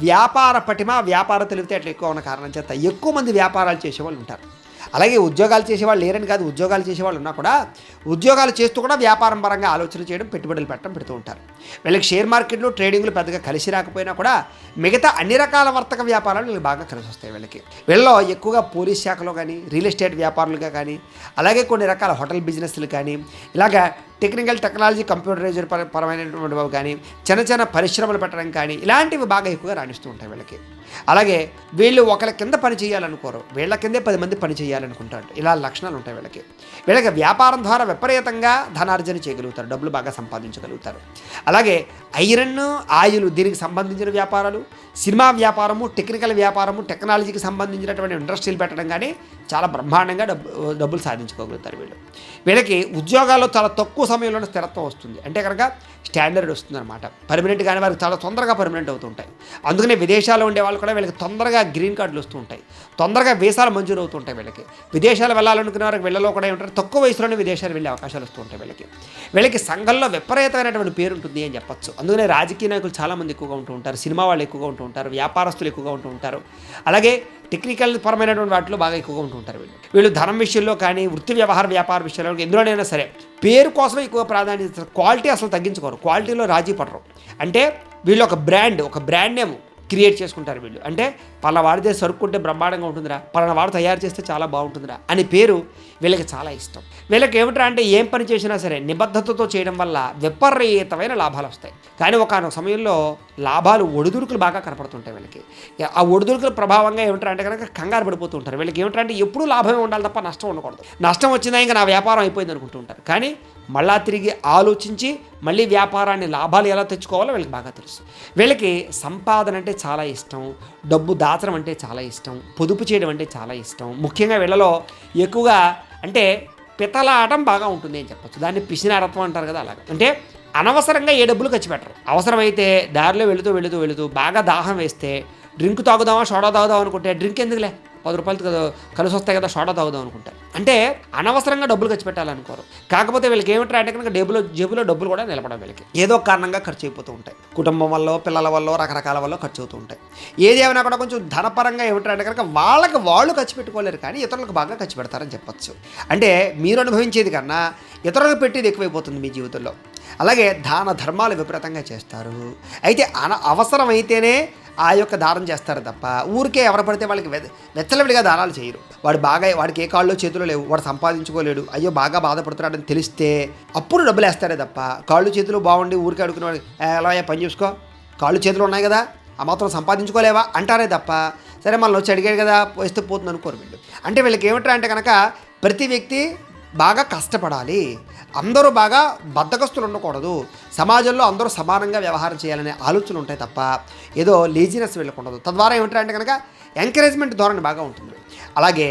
వ్యాపార పటిమ, వ్యాపార తెలివితేటలు ఎక్కువ ఉన్న కారణం చేత ఎక్కువ మంది వ్యాపారాలు చేసేవాళ్ళు ఉంటారు. అలాగే ఉద్యోగాలు చేసేవాళ్ళు లేరని కాదు, ఉద్యోగాలు చేసేవాళ్ళు ఉన్నా కూడా ఉద్యోగాలు చేస్తూ కూడా వ్యాపారం పరంగా ఆలోచన చేయడం, పెట్టుబడులు పెట్టడం పెడుతూ ఉంటారు. వీళ్ళకి షేర్ మార్కెట్లు, ట్రేడింగ్లు పెద్దగా కలిసి రాకపోయినా కూడా మిగతా అన్ని రకాల వర్తక వ్యాపారాలు వీళ్ళకి బాగా కలిసి వస్తాయి. వీళ్ళలో ఎక్కువగా పోలీస్ శాఖలో కానీ, రియల్ ఎస్టేట్ వ్యాపారులుగా కానీ, అలాగే కొన్ని రకాల హోటల్ బిజినెస్లు కానీ, ఇలాగా టెక్నికల్ టెక్నాలజీ కంప్యూటరైజర్ పరమైనటువంటివి కానీ, చిన్న పరిశ్రమలు పెట్టడం కానీ, ఇలాంటివి బాగా ఎక్కువగా రాణిస్తూ ఉంటాయి వీళ్ళకి. అలాగే వీళ్ళు ఒకరి కింద పని చేయాలనుకోరు, వీళ్ళ కిందే 10 మంది పని చేయాలనుకుంటారు. ఇలా లక్షణాలు ఉంటాయి వీళ్ళకి వ్యాపారం ద్వారా విపరీతంగా ధనార్జన చేయగలుగుతారు, డబ్బులు బాగా సంపాదించగలుగుతారు. అలాగే ఐరన్, ఆయిల్ దీనికి సంబంధించిన వ్యాపారాలు, సినిమా వ్యాపారము, టెక్నికల్ వ్యాపారము, టెక్నాలజీకి సంబంధించినటువంటి ఇండస్ట్రీలు పెట్టడం కానీ చాలా బ్రహ్మాండంగా డబ్బులు సాధించుకోగలుగుతారు వీళ్ళకి ఉద్యోగాల్లో చాలా తక్కువ సమయంలోనే స్థిరత్వం వస్తుంది. అంటే కనుక స్టాండర్డ్ వస్తుంది అనమాట. పర్మనెంట్ కానీ వారికి చాలా తొందరగా పర్మనెంట్ అవుతుంటాయి. అందుకనే విదేశాల్లో ఉండే వాళ్ళు కూడా వీళ్ళకి తొందరగా గ్రీన్ కార్డులు వస్తూ ఉంటాయి, తొందరగా వీసాలు మంజూరు అవుతుంటాయి. వీదేశాలు వెళ్ళాలనుకునే వారికి వీళ్ళలో కూడా ఏమంటారు, తక్కువ వయసులోనే విదేశాలు వెళ్ళే అవకాశాలు వస్తూ ఉంటాయి. వీళ్ళకి సంఘంలో విపరీతమైనటువంటి పేరు ఉంటుంది అని చెప్పచ్చు. అందుకనే రాజకీయ నాయకులు చాలామంది ఎక్కువగా ఉంటూ ఉంటారు, సినిమా వాళ్ళు ఎక్కువగా ఉంటూ ఉంటారు, వ్యాపారస్తులు ఎక్కువగా ఉంటూ ఉంటారు. అలాగే టెక్నికల్ పరమైనటువంటి వాటిలో బాగా ఎక్కువగా ఉంటూ ఉంటారు. వీళ్ళు ధనం విషయంలో కానీ, వృత్తి వ్యవహార వ్యాపార విషయంలో ఎందులోనైనా సరే పేరు కోసమే ఎక్కువ ప్రాధాన్యత ఇస్తారు. క్వాలిటీ అసలు తగ్గించుకోరు, క్వాలిటీలో రాజీ పడరు. అంటే వీళ్ళు ఒక బ్రాండ్ నేమ్ క్రియేట్ చేసుకుంటారు వీళ్ళు. అంటే పలానా వాడితే సరుక్కుంటే బ్రహ్మాండంగా ఉంటుందిరా, పలానా వాడు తయారు చేస్తే చాలా బాగుంటుందిరా అని పేరు వీళ్ళకి చాలా ఇష్టం. వీళ్ళకి ఏమిట్రా అంటే ఏం పని చేసినా సరే నిబద్ధతతో చేయడం వల్ల విపరీతమైన లాభాలు వస్తాయి. కానీ ఒకనొక సమయంలో లాభాలు ఒడిదుడుకులు బాగా కనపడుతుంటాయి వీళ్ళకి. ఆ ఒడిదుడుకుల ప్రభావంగా ఏమిట్రా అంటే కనుక కంగారు పడిపోతూ ఉంటారు. వీళ్ళకి ఏమిట్రా అంటే ఎప్పుడూ లాభమే ఉండాలి తప్ప నష్టం ఉండకూడదు. నష్టం వచ్చిందా ఇంకా నా వ్యాపారం అయిపోయింది అనుకుంటూ ఉంటారు. కానీ మళ్ళా తిరిగి ఆలోచించి మళ్ళీ వ్యాపారాన్ని లాభాలు ఎలా తెచ్చుకోవాలో వీళ్ళకి బాగా తెలుసు. వీళ్ళకి సంపాదన అంటే చాలా ఇష్టం, డబ్బు దాచడం అంటే చాలా ఇష్టం, పొదుపు చేయడం అంటే చాలా ఇష్టం. ముఖ్యంగా వీళ్ళలో ఎక్కువగా అంటే పితలాటం బాగా ఉంటుంది అని చెప్పచ్చు. దాన్ని పిసినారత్వం అంటారు కదా, అలాగే. అంటే అనవసరంగా ఏ డబ్బులు ఖర్చు పెట్టరు. అవసరమైతే దారిలో వెళుతూ బాగా దాహం వేస్తే డ్రింక్ తాగుదామా, సోడా తాగుదాం అనుకుంటే డ్రింక్ ఎందుకులే, 10 రూపాయలతో కదా కలిసి వస్తాయి కదా, సోడా తాగుదాం అనుకుంటారు. అంటే అనవసరంగా డబ్బులు ఖర్చు పెట్టాలనుకోరు. కాకపోతే వీళ్ళకి ఏమిటంటే అంటే కనుక జేబులో డబ్బులు కూడా నిలబడం వీళ్ళకి ఏదో కారణంగా ఖర్చు అయిపోతూ ఉంటాయి. కుటుంబం వల్ల, పిల్లల వల్ల, రకరకాల వల్ల ఖర్చు అవుతూ ఉంటాయి. ఏది ఏమైనా కూడా కొంచెం ధనపరంగా ఏమిటంటే కనుక వాళ్ళు ఖర్చు పెట్టుకోలేరు, కానీ ఇతరులకు బాగా ఖర్చు పెడతారని చెప్పచ్చు. అంటే మీరు అనుభవించేది కన్నా ఇతరులకు పెట్టేది ఎక్కువైపోతుంది మీ జీవితంలో. అలాగే దాన ధర్మాలు విపరీతంగా చేస్తారు. అయితే అవసరమైతేనే ఆ యొక్క దానం చేస్తారు తప్ప ఊరికే ఎవరు పడితే వాళ్ళకి వెచ్చలవిడిగా దానాలు చేయరు. వాడికి ఏ కాళ్ళు చేతులు లేవు, వాడు సంపాదించుకోలేడు, అయ్యో బాగా బాధపడుతున్నాడని తెలిస్తే అప్పుడు డబ్బులు వేస్తారే తప్ప కాళ్ళు చేతులు బాగుండి ఊరికే అడుగుకునేవాడు ఎలా పని చూసుకో, కాళ్ళు చేతులు ఉన్నాయి కదా, ఆ మాత్రం సంపాదించుకోలేవా అంటారే తప్ప సరే మనల్ని వచ్చి అడిగాడు కదా వేస్తే పోతుంది అనుకోరు వీళ్ళు. అంటే వీళ్ళకి ఏమిటంటే అంటే కనుక ప్రతి వ్యక్తి బాగా కష్టపడాలి, అందరూ బాగా బద్ధకస్తులు ఉండకూడదు, సమాజంలో అందరూ సమానంగా వ్యవహారం చేయాలనే ఆలోచనలు ఉంటాయి తప్ప ఏదో లేజినెస్ వెళ్ళకూడదు. తద్వారా ఏమిటంటే కనుక ఎంకరేజ్మెంట్ ధోరణి బాగా ఉంటుంది. అలాగే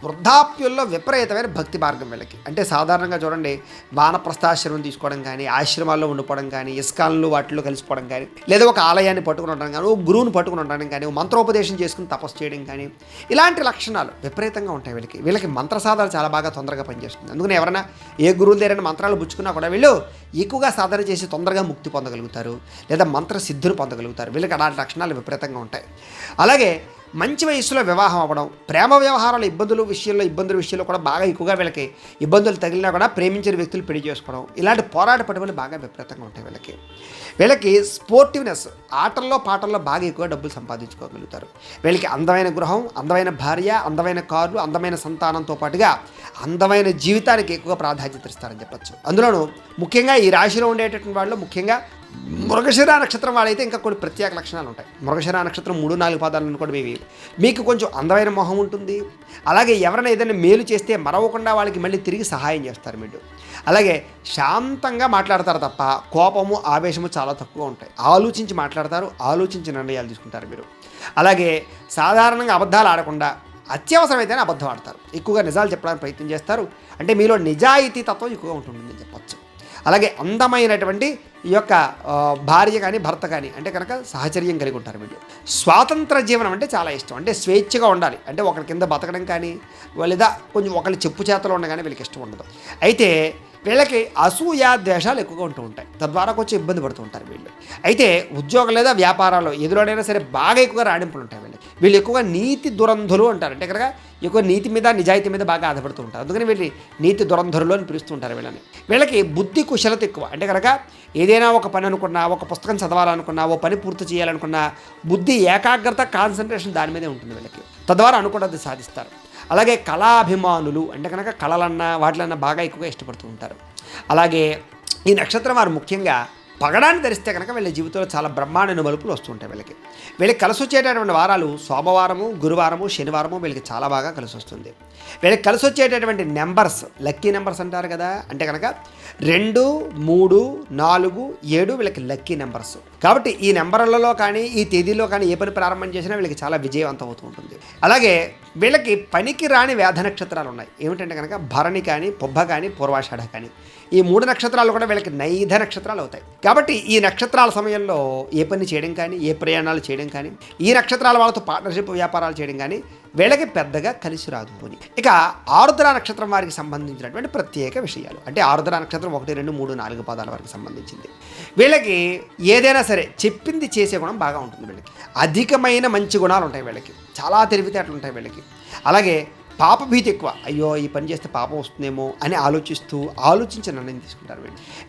వృద్ధాప్యంలో విపరీతమైన భక్తి మార్గం వీళ్ళకి. అంటే సాధారణంగా చూడండి, వానప్రస్థాశ్రమం తీసుకోవడం కానీ, ఆశ్రమాల్లో ఉండిపోవడం కానీ, ఇస్కాన్లు వాటిలో కలిసిపోవడం కానీ, లేదా ఒక ఆలయాన్ని పట్టుకుని ఉండడం కానీ, ఒక గురువుని పట్టుకుని ఉండడం కానీ, మంత్రోపదేశం చేసుకుని తపస్సు చేయడం కానీ, ఇలాంటి లక్షణాలు విపరీతంగా ఉంటాయి వీళ్ళకి మంత్ర సాధన చాలా బాగా తొందరగా పనిచేస్తుంది. అందుకని ఎవరైనా ఏ గురువుల దగ్గర మంత్రాలు పుచ్చుకున్నా కూడా వీళ్ళు ఎక్కువగా సాధన చేసి తొందరగా ముక్తి పొందగలుగుతారు, లేదా మంత్ర సిద్ధులు పొందగలుగుతారు. వీళ్ళకి అలాంటి లక్షణాలు విపరీతంగా ఉంటాయి. అలాగే మంచి వయసులో వివాహం అవ్వడం, ప్రేమ వ్యవహారాల ఇబ్బందుల విషయంలో కూడా బాగా ఎక్కువగా వీళ్ళకి ఇబ్బందులు తగిలినా కూడా ప్రేమించిన వ్యక్తులు పెళ్లి చేసుకోవడం, ఇలాంటి పోరాట పట్టుబడులు బాగా విపరీతంగా ఉంటాయి వీళ్ళకి స్పోర్టివ్నెస్, ఆటల్లో పాటల్లో బాగా ఎక్కువ డబ్బులు సంపాదించుకోగలుగుతారు. వీళ్ళకి అందమైన గృహం, అందమైన భార్య, అందమైన కార్లు, అందమైన సంతానంతో పాటుగా అందమైన జీవితానికి ఎక్కువ ప్రాధాన్యత ఇస్తారని చెప్పచ్చు. అందులోనూ ముఖ్యంగా ఈ రాశిలో ఉండేటటువంటి వాళ్ళు ముఖ్యంగా మృగశిర నక్షత్రం వాళ్ళైతే ఇంకా కొన్ని ప్రత్యేక లక్షణాలు ఉంటాయి. మృగశిర నక్షత్రం 3-4 పాదాలను కూడా మీకు కొంచెం అందమైన మొహం ఉంటుంది. అలాగే ఎవరైనా ఏదైనా మేలు చేస్తే మరవకుండా వాళ్ళకి మళ్ళీ తిరిగి సహాయం చేస్తారు మీరు. అలాగే శాంతంగా మాట్లాడతారు తప్ప కోపము, ఆవేశము చాలా తక్కువ ఉంటాయి. ఆలోచించి మాట్లాడతారు, ఆలోచించి నిర్ణయాలు తీసుకుంటారు మీరు. అలాగే సాధారణంగా అబద్ధాలు ఆడకుండా అత్యవసరమైతేనే అబద్ధం ఆడతారు, ఎక్కువగా నిజాలు చెప్పడానికి ప్రయత్నం చేస్తారు. అంటే మీలో నిజాయితీ తత్వం ఎక్కువగా ఉంటుందని చెప్పచ్చు. అలాగే అందమైనటువంటి ఈ యొక్క భార్య కానీ భర్త కానీ అంటే కనుక సహచర్యం కలిగి ఉంటారు వీళ్ళు. స్వాతంత్ర జీవనం అంటే చాలా ఇష్టం, అంటే స్వేచ్ఛగా ఉండాలి, అంటే ఒకరి కింద బతకడం కానీ లేదా కొంచెం ఒకరి చెప్పు చేతలో ఉండగానే వీళ్ళకి ఇష్టం ఉండదు. అయితే వీళ్ళకి అసూయ ద్వేషాలు ఎక్కువగా ఉంటూ ఉంటాయి, తద్వారా కొంచెం ఇబ్బంది పడుతూ ఉంటారు వీళ్ళు. అయితే ఉద్యోగం లేదా వ్యాపారాల్లో ఎదురుడైనా సరే బాగా ఎక్కువగా రాణింపులు ఉంటాయి వీళ్ళు ఎక్కువగా నీతి దురంధులు అంటారు. అంటే కనుక ఎక్కువ నీతి మీద నిజాయితీ మీద బాగా ఆధారపడుతూ ఉంటారు. అందుకని వీళ్ళని నీతి దురంధరులు అని పిలుస్తూ ఉంటారు వీళ్ళని. వీళ్ళకి బుద్ధి కుశలత ఎక్కువ. అంటే కనుక ఏదైనా ఒక పని అనుకున్నా, ఒక పుస్తకం చదవాలనుకున్నా, ఓ పని పూర్తి చేయాలనుకున్నా బుద్ధి ఏకాగ్రత, కాన్సన్ట్రేషన్ దాని మీదే ఉంటుంది వీళ్ళకి. తద్వారా అనుకున్నది సాధిస్తారు. అలాగే కళాభిమానులు, అంటే కనుక కళలన్నా వాటిలన్నా బాగా ఎక్కువగా ఇష్టపడుతూ ఉంటారు. అలాగే ఈ నక్షత్రం వారు ముఖ్యంగా పగడాన్ని ధరిస్తే కనుక వీళ్ళ జీవితంలో చాలా బ్రహ్మాండ మలుపులు వస్తుంటాయి. వీళ్ళకి కలిసి వచ్చేటటువంటి వారాలు సోమవారము, గురువారము, శనివారము వీళ్ళకి చాలా బాగా కలిసి వస్తుంది. వీళ్ళకి కలిసి వచ్చేటటువంటి నెంబర్స్ లక్కీ నెంబర్స్ అంటారు కదా, అంటే కనుక 2, 3, 4, 7 వీళ్ళకి లక్కీ నెంబర్స్. కాబట్టి ఈ నెంబర్లలో కానీ ఈ తేదీలో కానీ ఏ పని ప్రారంభం చేసినా వీళ్ళకి చాలా విజయవంతం అవుతూ ఉంటుంది. అలాగే వీళ్ళకి పనికి రాని వేధ నక్షత్రాలు ఉన్నాయి. ఏమిటంటే కనుక భరణి కానీ, పుబ్బ కానీ, పూర్వాషాఢ కానీ, ఈ 3 నక్షత్రాలు కూడా వీళ్ళకి నైధ నక్షత్రాలు అవుతాయి. కాబట్టి ఈ నక్షత్రాల సమయంలో ఏ పని చేయడం కానీ, ఏ ప్రయాణాలు చేయడం కానీ, ఈ నక్షత్రాల వాళ్ళతో పార్ట్నర్షిప్ వ్యాపారాలు చేయడం కానీ వీళ్ళకి పెద్దగా కలిసి రాదు అని. ఇక ఆరుద్ర నక్షత్రం వారికి సంబంధించినటువంటి ప్రత్యేక విషయాలు, అంటే ఆరుద్ర నక్షత్రం 1, 2, 3, 4 పాదాల వారికి సంబంధించింది. వీళ్ళకి ఏదైనా సరే చెప్పింది చేసే గుణం బాగా ఉంటుంది. వీళ్ళకి అధికమైన మంచి గుణాలు ఉంటాయి. వీళ్ళకి చాలా తెలివితేటలు ఉంటాయి వీళ్ళకి. అలాగే పాపభీతి ఎక్కువ. అయ్యో ఈ పని చేస్తే పాపం వస్తుందేమో అని ఆలోచించి నిర్ణయం తీసుకుంటారు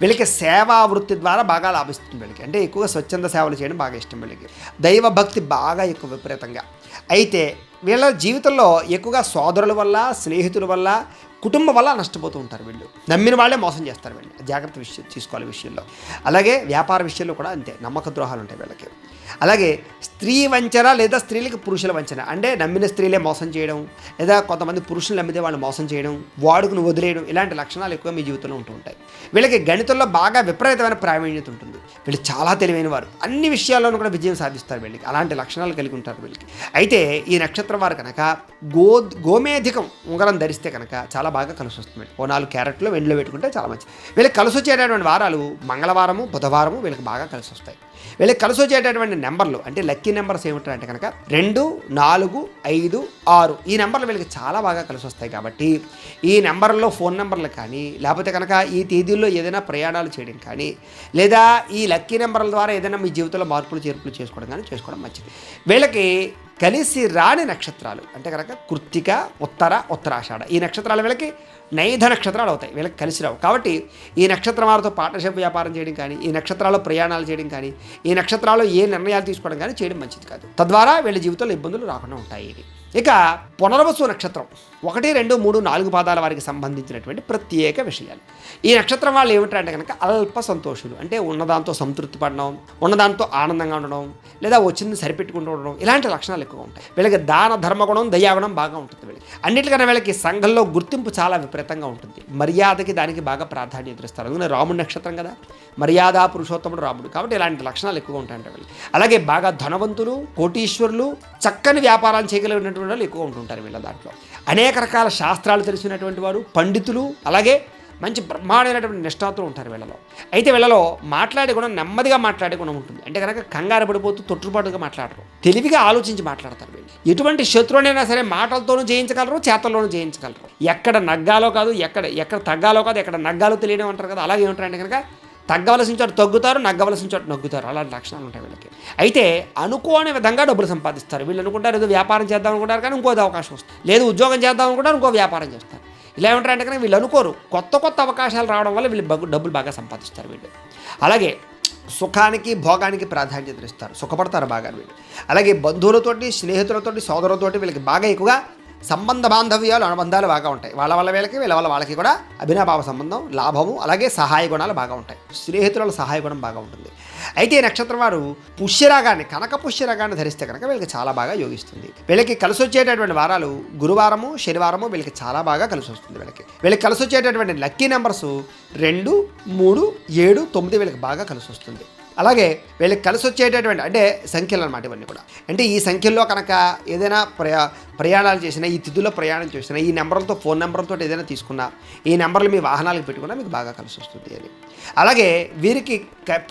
వీళ్ళకి సేవా వృత్తి ద్వారా బాగా లాభిస్తుంది వీళ్ళకి. అంటే ఎక్కువగా స్వచ్ఛంద సేవలు చేయడం బాగా ఇష్టం వీళ్ళకి. దైవభక్తి బాగా ఎక్కువ విపరీతంగా. అయితే వీళ్ళ జీవితంలో ఎక్కువగా సోదరుల వల్ల, స్నేహితుల వల్ల, కుటుంబం వల్ల నష్టపోతూ ఉంటారు వీళ్ళు. నమ్మిన వాళ్ళే మోసం చేస్తారు వీళ్ళు. జాగ్రత్త తీసుకోవాలి విషయంలో. అలాగే వ్యాపార విషయంలో కూడా అంతే, నమ్మక ద్రోహాలు ఉంటాయి వీళ్ళకి. అలాగే స్త్రీ వంచన లేదా స్త్రీలకు పురుషుల వంచన, అంటే నమ్మిన స్త్రీలే మోసం చేయడం, లేదా కొంతమంది పురుషులు నమ్మితే వాళ్ళు మోసం చేయడం, వాడుకుని వదిలేయడం, ఇలాంటి లక్షణాలు ఎక్కువ మీ జీవితంలో ఉంటూ ఉంటాయి. వీళ్ళకి గణితంలో బాగా విపరీతమైన ప్రావీణ్యత ఉంటుంది. వీళ్ళు చాలా తెలివైన వారు, అన్ని విషయాల్లోనూ కూడా విజయం సాధిస్తారు వీళ్ళకి. అలాంటి లక్షణాలు కలిగి ఉంటారు వీళ్ళకి. అయితే ఈ నక్షత్రం వారు కనుక గోమేధికం ఉంగరం ధరిస్తే కనుక చాలా బాగా కలిసి వస్తుంది. ఓ 4 క్యారెట్లు వెండిలో పెట్టుకుంటే చాలా మంచిది. వీళ్ళకి కలిసి వచ్చేటటువంటి వారాలు మంగళవారము, బుధవారము వీళ్ళకి బాగా కలిసి వస్తాయి. వీళ్ళకి కలిసి వచ్చేటటువంటి నెంబర్లు, అంటే లక్కీ నెంబర్స్ ఏమిటంటే కనుక 2, 4, 5, 6 ఈ నెంబర్లు వీళ్ళకి చాలా బాగా కలిసి వస్తాయి. కాబట్టి ఈ నెంబర్లో ఫోన్ నెంబర్లు కానీ, లేకపోతే కనుక ఈ తేదీల్లో ఏదైనా ప్రయాణాలు చేయడం కానీ, లేదా ఈ లక్కీ నెంబర్ల ద్వారా ఏదైనా మీ జీవితంలో మార్పులు చేర్పులు చేసుకోవడం మంచిది. వీళ్ళకి కలిసి రాని నక్షత్రాలు అంటే కనుక కృత్తిక, ఉత్తరాషాఢ ఈ నక్షత్రాలు వీళ్ళకి నైధ నక్షత్రాలు అవుతాయి. వీళ్ళకి కలిసి రావు. కాబట్టి ఈ నక్షత్రం వారితో పార్ట్నర్షిప్ వ్యాపారం చేయడం కానీ, ఈ నక్షత్రాల్లో ప్రయాణాలు చేయడం కానీ, ఈ నక్షత్రాల్లో ఏ నిర్ణయాలు తీసుకోవడం కానీ చేయడం మంచిది కాదు. తద్వారా వీళ్ళ జీవితంలో ఇబ్బందులు రాకుండా ఉంటాయి. ఇక పునర్వసు నక్షత్రం 1, 2, 3, 4 పాదాల వారికి సంబంధించినటువంటి ప్రత్యేక విషయాలు. ఈ నక్షత్రం వాళ్ళు ఏమిటంటే కనుక అల్ప సంతోషులు, అంటే ఉన్నదాంతో సంతృప్తి పడడం, ఉన్నదాంతో ఆనందంగా ఉండడం, లేదా వచ్చింది సరిపెట్టుకుంటూ ఉండడం, ఇలాంటి లక్షణాలు ఎక్కువ ఉంటాయి. వీళ్ళకి దాన ధర్మగుణం, దయాగుణం బాగా ఉంటుంది వీళ్ళకి. అన్నిటికన్నా వీళ్ళకి సంఘంలో గుర్తింపు చాలా విపరీతంగా ఉంటుంది. మర్యాదకి దానికి బాగా ప్రాధాన్యత ఇస్తారు. అందుకని రాముడి నక్షత్రం కదా, మర్యాద పురుషోత్తముడు రాముడు. కాబట్టి ఇలాంటి లక్షణాలు ఎక్కువ ఉంటాయంట వీళ్ళు. అలాగే బాగా ధనవంతులు, కోటీశ్వరులు, చక్కని వ్యాపారాలు చేయగలిగినటువంటి వాళ్ళు ఎక్కువ ఉంటుంటారు వీళ్ళ దాంట్లో. అనేక రకాల శాస్త్రాలు తెలిసినటువంటి వారు, పండితులు, అలాగే మంచి బ్రహ్మాండమైనటువంటి నిష్ఠాతులు ఉంటారు వీళ్ళలో. అయితే వీళ్ళలో మాట్లాడే గుణం, నెమ్మదిగా మాట్లాడే గుణం ఉంటుంది. అంటే కనుక కంగారు పడిపోతూ తొట్టుపాటుగా మాట్లాడరు, తెలివిగా ఆలోచించి మాట్లాడతారు వీళ్ళు. ఎటువంటి శత్రువునైనా సరే మాటలతోనూ జయించగలరు, చేతల్లోనూ జయించగలరు. ఎక్కడ నగ్గాలో కాదు, ఎక్కడ తగ్గాలో కాదు, ఎక్కడ నగ్గాలో తెలియడం అంటారు కదా, అలాగే ఏమంటారంటే కనుక తగ్గవలసిన చోట తగ్గుతారు, నగ్గవలసిన చోట నగ్గుతారు. అలాంటి లక్షణాలు ఉంటాయి వీళ్ళకి. అయితే అనుకోని విధంగా డబ్బులు సంపాదిస్తారు. వీళ్ళు అనుకుంటారు ఏదో వ్యాపారం చేద్దాం అనుకుంటారు, కానీ ఇంకోది అవకాశం వస్తుంది. లేదు ఉద్యోగం చేద్దాం అనుకుంటారు, ఇంకో వ్యాపారం చేస్తారు. ఇలా ఏమంటారంటే కనుక వీళ్ళు అనుకోరు, కొత్త అవకాశాలు రావడం వల్ల వీళ్ళు డబ్బులు బాగా సంపాదిస్తారు వీళ్ళు. అలాగే సుఖానికి, భోగానికి ప్రాధాన్యత ఇస్తారు, సుఖపడతారు బాగా వీళ్ళు. అలాగే బంధువులతోటి, స్నేహితులతోటి, సోదరులతోటి వీళ్ళకి బాగా ఎక్కువగా సంబంధ బాంధవ్యాలు, అనుబంధాలు బాగా ఉంటాయి. వాళ్ళ వల్ల వీళ్ళకి, వీళ్ళ వల్ల వాళ్ళకి కూడా అభినభావ సంబంధం, లాభము, అలాగే సహాయ గుణాలు బాగా ఉంటాయి. స్నేహితుల సహాయ గుణం బాగా ఉంటుంది. అయితే ఈ నక్షత్రం వారు పుష్యరాగాన్ని, కనక పుష్యరాగాన్ని ధరిస్తే కనుక వీళ్ళకి చాలా బాగా యోగిస్తుంది. వీళ్ళకి కలిసి వచ్చేటటువంటి వారాలు గురువారము, శనివారము వీళ్ళకి చాలా బాగా కలిసి వస్తుంది. వీళ్ళకి కలిసి వచ్చేటటువంటి లక్కీ నెంబర్స్ 2, 3, 7, 9 వీళ్ళకి బాగా కలిసి వస్తుంది. అలాగే వీళ్ళకి కలిసి వచ్చేటటువంటి అంటే సంఖ్యలు అన్నమాట ఇవన్నీ కూడా. అంటే ఈ సంఖ్యల్లో కనుక ఏదైనా ప్రయాణాలు చేసినా, ఈ తిథుల్లో ప్రయాణం చేసినా, ఈ నెంబర్లతో ఫోన్ నెంబర్లతో ఏదైనా తీసుకున్నా, ఈ నెంబర్లు మీ వాహనాలకు పెట్టుకున్నా మీకు బాగా కలిసి వస్తుంది అని. అలాగే వీరికి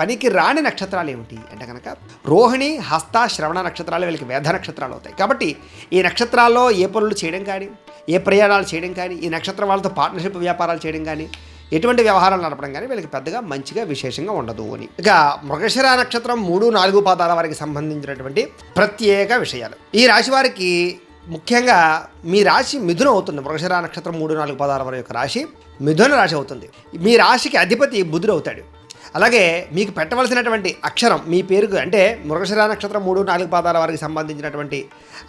పనికి రాని నక్షత్రాలు ఏమిటి అంటే కనుక రోహిణి, హస్త, శ్రవణ నక్షత్రాలు వీళ్ళకి వేధ నక్షత్రాలు అవుతాయి. కాబట్టి ఈ నక్షత్రాల్లో ఏ పనులు చేయడం కానీ, ఏ ప్రయాణాలు చేయడం కానీ, ఈ నక్షత్రం వాళ్ళతో పార్ట్నర్షిప్ వ్యాపారాలు చేయడం కానీ, ఎటువంటి వ్యవహారాలు నడపడం కానీ వీళ్ళకి పెద్దగా మంచిగా విశేషంగా ఉండదు అని. ఇక మృగశిర నక్షత్రం 3, 4 పాదాల వారికి సంబంధించినటువంటి ప్రత్యేక విషయాలు. ఈ రాశి వారికి ముఖ్యంగా మీ రాశి మిథునం అవుతుంది. మృగశిర నక్షత్రం 3, 4 పాదాల వారి యొక్క రాశి మిథున రాశి అవుతుంది. మీ రాశికి అధిపతి బుధుడు అవుతాడు. అలాగే మీకు పెట్టవలసినటువంటి అక్షరం మీ పేరుకు అంటే మృగశిర నక్షత్రం 3, 4 పాదాల వారికి సంబంధించినటువంటి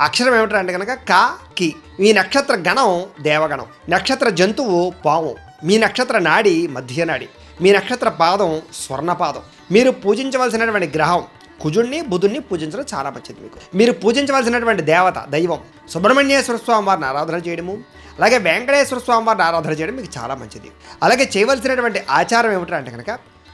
అక్షరం ఏమిటంటే కనుక కా కి. మీ నక్షత్ర గణం దేవగణం, నక్షత్ర జంతువు పాము, మీ నక్షత్ర నాడి మధ్యనాడి, మీ నక్షత్ర పాదం స్వర్ణపాదం. మీరు పూజించవలసినటువంటి గ్రహం కుజుడిని బుధుడిని పూజించడం చాలా మంచిది. మీరు పూజించవలసినటువంటి దేవత దైవం సుబ్రహ్మణ్యేశ్వర స్వామి వారిని ఆరాధన చేయడము, అలాగే వెంకటేశ్వర స్వామి వారిని ఆరాధన చేయడం మీకు చాలా మంచిది. అలాగే చేయవలసినటువంటి ఆచారం ఏమిటంటే కనుక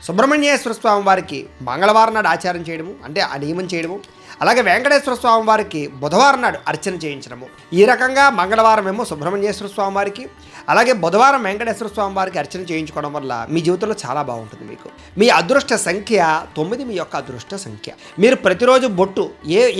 సుబ్రహ్మణ్యేశ్వర స్వామి వారికి మంగళవారం నాడు ఆచారం చేయడము, అంటే ఆ నియమం చేయడము, అలాగే వెంకటేశ్వర స్వామి వారికి బుధవారం నాడు అర్చన చేయించడము. ఈ రకంగా మంగళవారం ఏమో సుబ్రహ్మణ్యేశ్వర స్వామి వారికి, అలాగే బుధవారం వెంకటేశ్వర స్వామి వారికి అర్చన చేయించుకోవడం వల్ల మీ జీవితంలో చాలా బాగుంటుంది. మీ అదృష్ట సంఖ్య 9, మీ యొక్క అదృష్ట సంఖ్య. మీరు ప్రతిరోజు బొట్టు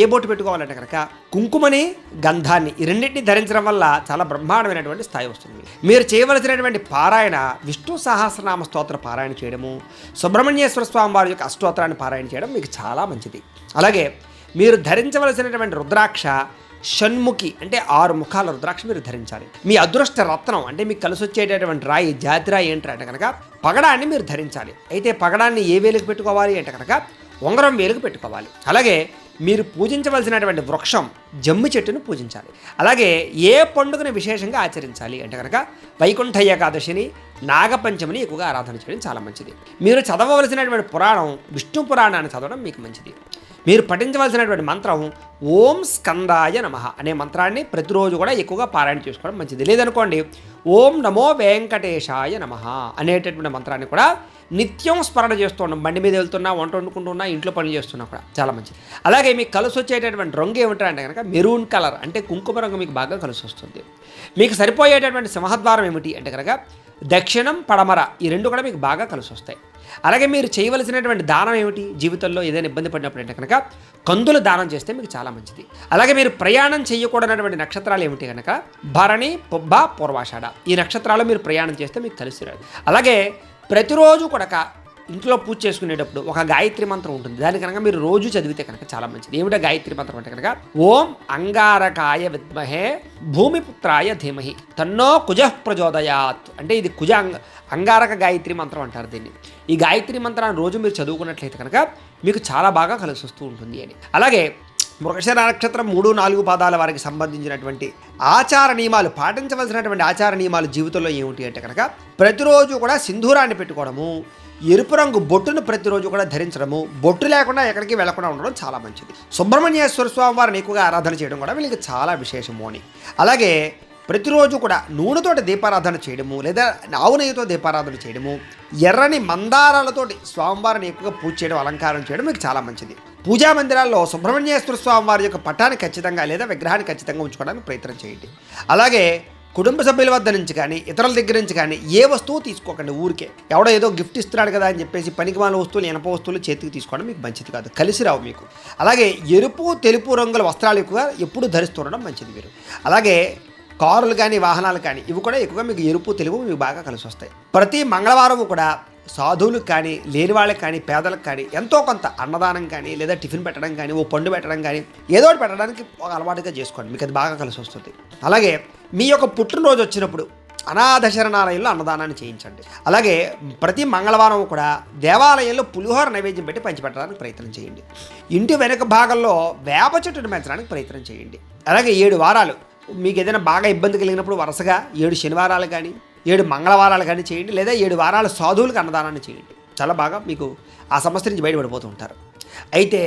ఏ బొట్టు పెట్టుకోవాలంటే కనుక కుంకుమని గంధాన్ని ఈ రెండింటిని ధరించడం వల్ల చాలా బ్రహ్మాండమైనటువంటి స్థాయి వస్తుంది. మీరు చేయవలసినటువంటి పారాయణ విష్ణు సహస్రనామ స్తోత్ర పారాయణ చేయడము, సుబ్రహ్మణ్యేశ్వర స్వామి వారి యొక్క అష్టోత్తరాన్ని పారాయణ చేయడం మీకు చాలా మంచిది. అలాగే మీరు ధరించవలసినటువంటి రుద్రాక్ష షణ్ముఖి, అంటే 6 ముఖాల రుద్రాక్ష మీరు ధరించాలి. మీ అదృష్ట రత్నం అంటే మీకు కలిసి వచ్చేటటువంటి రాయి జాతిరాయి ఏంటంటే కనుక పగడాన్ని మీరు ధరించాలి. అయితే పగడాన్ని ఏ వేలుకు పెట్టుకోవాలి అంటే కనుక ఉంగరం వేలుకు పెట్టుకోవాలి. అలాగే మీరు పూజించవలసినటువంటి వృక్షం జమ్మి చెట్టును పూజించాలి. అలాగే ఏ పండుగను విశేషంగా ఆచరించాలి అంటే కనుక వైకుంఠ ఏకాదశిని, నాగపంచమిని ఎక్కువగా ఆరాధన చేయడం చాలా మంచిది. మీరు చదవవలసినటువంటి పురాణం విష్ణు పురాణాన్ని చదవడం మీకు మంచిది. మీరు పఠించవలసినటువంటి మంత్రం ఓం స్కందాయ నమః అనే మంత్రాన్ని ప్రతిరోజు కూడా ఎక్కువగా పారాయణ చేసుకోవడం మంచిది. లేదనుకోండి ఓం నమో వెంకటేశాయ నమః అనేటటువంటి మంత్రాన్ని కూడా నిత్యం స్మరణ చేస్తూ ఉన్నాం. బండి మీద వెళ్తున్నా, వంట వండుకుంటున్నా, ఇంట్లో పనులు చేస్తున్నా కూడా చాలా మంచిది. అలాగే మీకు కలిసి వచ్చేటటువంటి రంగు ఏమిటంటే కనుక మెరూన్ కలర్ అంటే కుంకుమ రంగు మీకు బాగా కలిసి వస్తుంది. మీకు సరిపోయేటటువంటి సింహద్వారం ఏమిటి అంటే కనుక దక్షిణం పడమర, ఈ రెండు కూడా మీకు బాగా కలిసి వస్తాయి. అలాగే మీరు చేయవలసినటువంటి దానం ఏమిటి, జీవితంలో ఏదైనా ఇబ్బంది పడినప్పుడు అంటే కనుక కందులు దానం చేస్తే మీకు చాలా మంచిది. అలాగే మీరు ప్రయాణం చేయకూడనటువంటి నక్షత్రాలు ఏమిటి కనుక భరణి, పుబ్బ, పూర్వాషాఢ, ఈ నక్షత్రాలు మీరు ప్రయాణం చేస్తే మీకు కలిసి రాదు. అలాగే ప్రతిరోజు కూడా ఇంట్లో పూజ చేసుకునేటప్పుడు ఒక గాయత్రి మంత్రం ఉంటుంది. దాని కనుక మీరు రోజు చదివితే కనుక చాలా మంచిది. ఏమిటో గాయత్రి మంత్రం అంటే కనుక ఓం అంగారకాయ విద్మహే భూమిపుత్రాయ ధీమహి తన్నో కుజః ప్రచోదయాత్, అంటే ఇది అంగారక గాయత్రి మంత్రం అంటారు దీన్ని. ఈ గాయత్రి మంత్రాన్ని రోజు మీరు చదువుకున్నట్లయితే కనుక మీకు చాలా బాగా కలిసి వస్తూ ఉంటుంది అని. అలాగే మృగశిర నక్షత్రం 3, 4 పాదాల వారికి సంబంధించినటువంటి ఆచార నియమాలు, పాటించవలసినటువంటి ఆచార నియమాలు జీవితంలో ఏమిటి అంటే కనుక ప్రతిరోజు కూడా సింధూరాన్ని పెట్టుకోవడము, ఎరుపు రంగు బొట్టును ప్రతిరోజు కూడా ధరించడము, బొట్టు లేకుండా ఎక్కడికి వెళ్లకుండా ఉండడం చాలా మంచిది. సుబ్రహ్మణ్యేశ్వర స్వామి వారిని ఎక్కువగా ఆరాధన చేయడం కూడా వీళ్ళకి చాలా విశేషము అని. అలాగే ప్రతిరోజు కూడా నూనెతోటి దీపారాధన చేయడము, లేదా ఆవు నెయ్యితో దీపారాధన చేయడము, ఎర్రని మందారాలతోటి స్వామివారిని ఎక్కువగా పూజ చేయడం, అలంకారం చేయడం మీకు చాలా మంచిది. పూజా మందిరాల్లో సుబ్రహ్మణ్యేశ్వర స్వామి వారి యొక్క పటాన్ని ఖచ్చితంగా లేదా విగ్రహాన్ని ఖచ్చితంగా ఉంచుకోవడానికి ప్రయత్నం చేయండి. అలాగే కుటుంబ సభ్యుల వద్ద నుంచి కానీ ఇతరుల దగ్గర నుంచి కానీ ఏ వస్తువు తీసుకోకండి. ఊరికే ఎవడో ఏదో గిఫ్ట్ ఇస్తున్నాడు కదా అని చెప్పేసి పనికిమాల వస్తువులు, ఇనప వస్తువులు చేతికి తీసుకోవడం మీకు మంచిది కాదు, కలిసి రావు మీకు. అలాగే ఎరుపు, తెలుపు రంగుల వస్త్రాలు ఎక్కువగా ఎప్పుడు ధరిస్తుండడం మంచిది మీరు. అలాగే కారులు కానీ వాహనాలు కానీ ఇవి కూడా ఎక్కువగా మీకు ఎరుపు, తెలుపు మీకు బాగా కలిసి వస్తాయి. ప్రతి మంగళవారం కూడా సాధువులకు కానీ, లేని వాళ్ళకి కానీ, పేదలకు కానీ ఎంతో కొంత అన్నదానం కానీ, లేదా టిఫిన్ పెట్టడం కానీ, ఓ పండు పెట్టడం కానీ, ఏదో ఒకటి పెట్టడానికి ఒక అలవాటుగా చేసుకోండి, మీకు అది బాగా కలిసి వస్తుంది. అలాగే మీ యొక్క పుట్టినరోజు వచ్చినప్పుడు అనాథ శరణాలయంలో అన్నదానాన్ని చేయించండి. అలాగే ప్రతి మంగళవారం కూడా దేవాలయంలో పులిహోర నైవేద్యం పెట్టి పంచిపెట్టడానికి ప్రయత్నం చేయండి. ఇంటి వెనుక భాగంలో వేప చెట్టును పెంచడానికి ప్రయత్నం చేయండి. అలాగే 7 వారాలు మీకు ఏదైనా బాగా ఇబ్బంది కలిగినప్పుడు వరుసగా 7 శనివారాలు కానీ 7 మంగళవారాలు కానీ చేయండి, లేదా 7 వారాలు సాధువులకు అన్నదానాన్ని చేయండి. చాలా బాగా మీకు ఆ సమస్య నుంచి బయటపడిపోతూ ఉంటారు. అయితే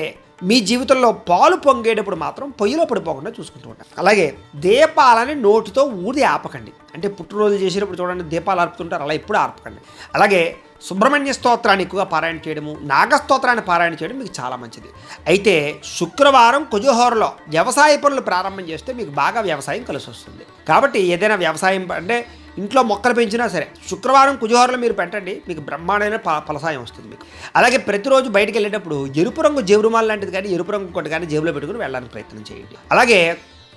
మీ జీవితంలో పాలు పొంగేటప్పుడు మాత్రం పొయ్యిలో పడిపోకుండా చూసుకుంటూ ఉంటారు. అలాగే దీపాలని నోటితో ఊది ఆపకండి. అంటే పుట్టినరోజు చేసినప్పుడు చూడండి దీపాలు ఆర్పుతుంటారు, అలా ఎప్పుడు ఆర్పకండి. అలాగే సుబ్రహ్మణ్య స్తోత్రాన్ని ఎక్కువగా పారాయణ చేయడము, నాగస్తోత్రాన్ని పారాయణ చేయడం మీకు చాలా మంచిది. అయితే శుక్రవారం కుజహోరలో వ్యవసాయ పనులు ప్రారంభం చేస్తే మీకు బాగా వ్యవసాయం కలిసి వస్తుంది. కాబట్టి ఏదైనా వ్యవసాయం అంటే ఇంట్లో మొక్కలు పెంచినా సరే శుక్రవారం కుజహోరలో మీరు పెట్టండి, మీకు బ్రహ్మాండమైన ఫలసాయం వస్తుంది మీకు. అలాగే ప్రతిరోజు బయటకు వెళ్ళేటప్పుడు ఎరుపు రంగు జేబురుమాలు లాంటిది కానీ, ఎరుపు రంగు కొట్టి కానీ జేబులో పెట్టుకుని వెళ్ళడానికి ప్రయత్నం చేయండి. అలాగే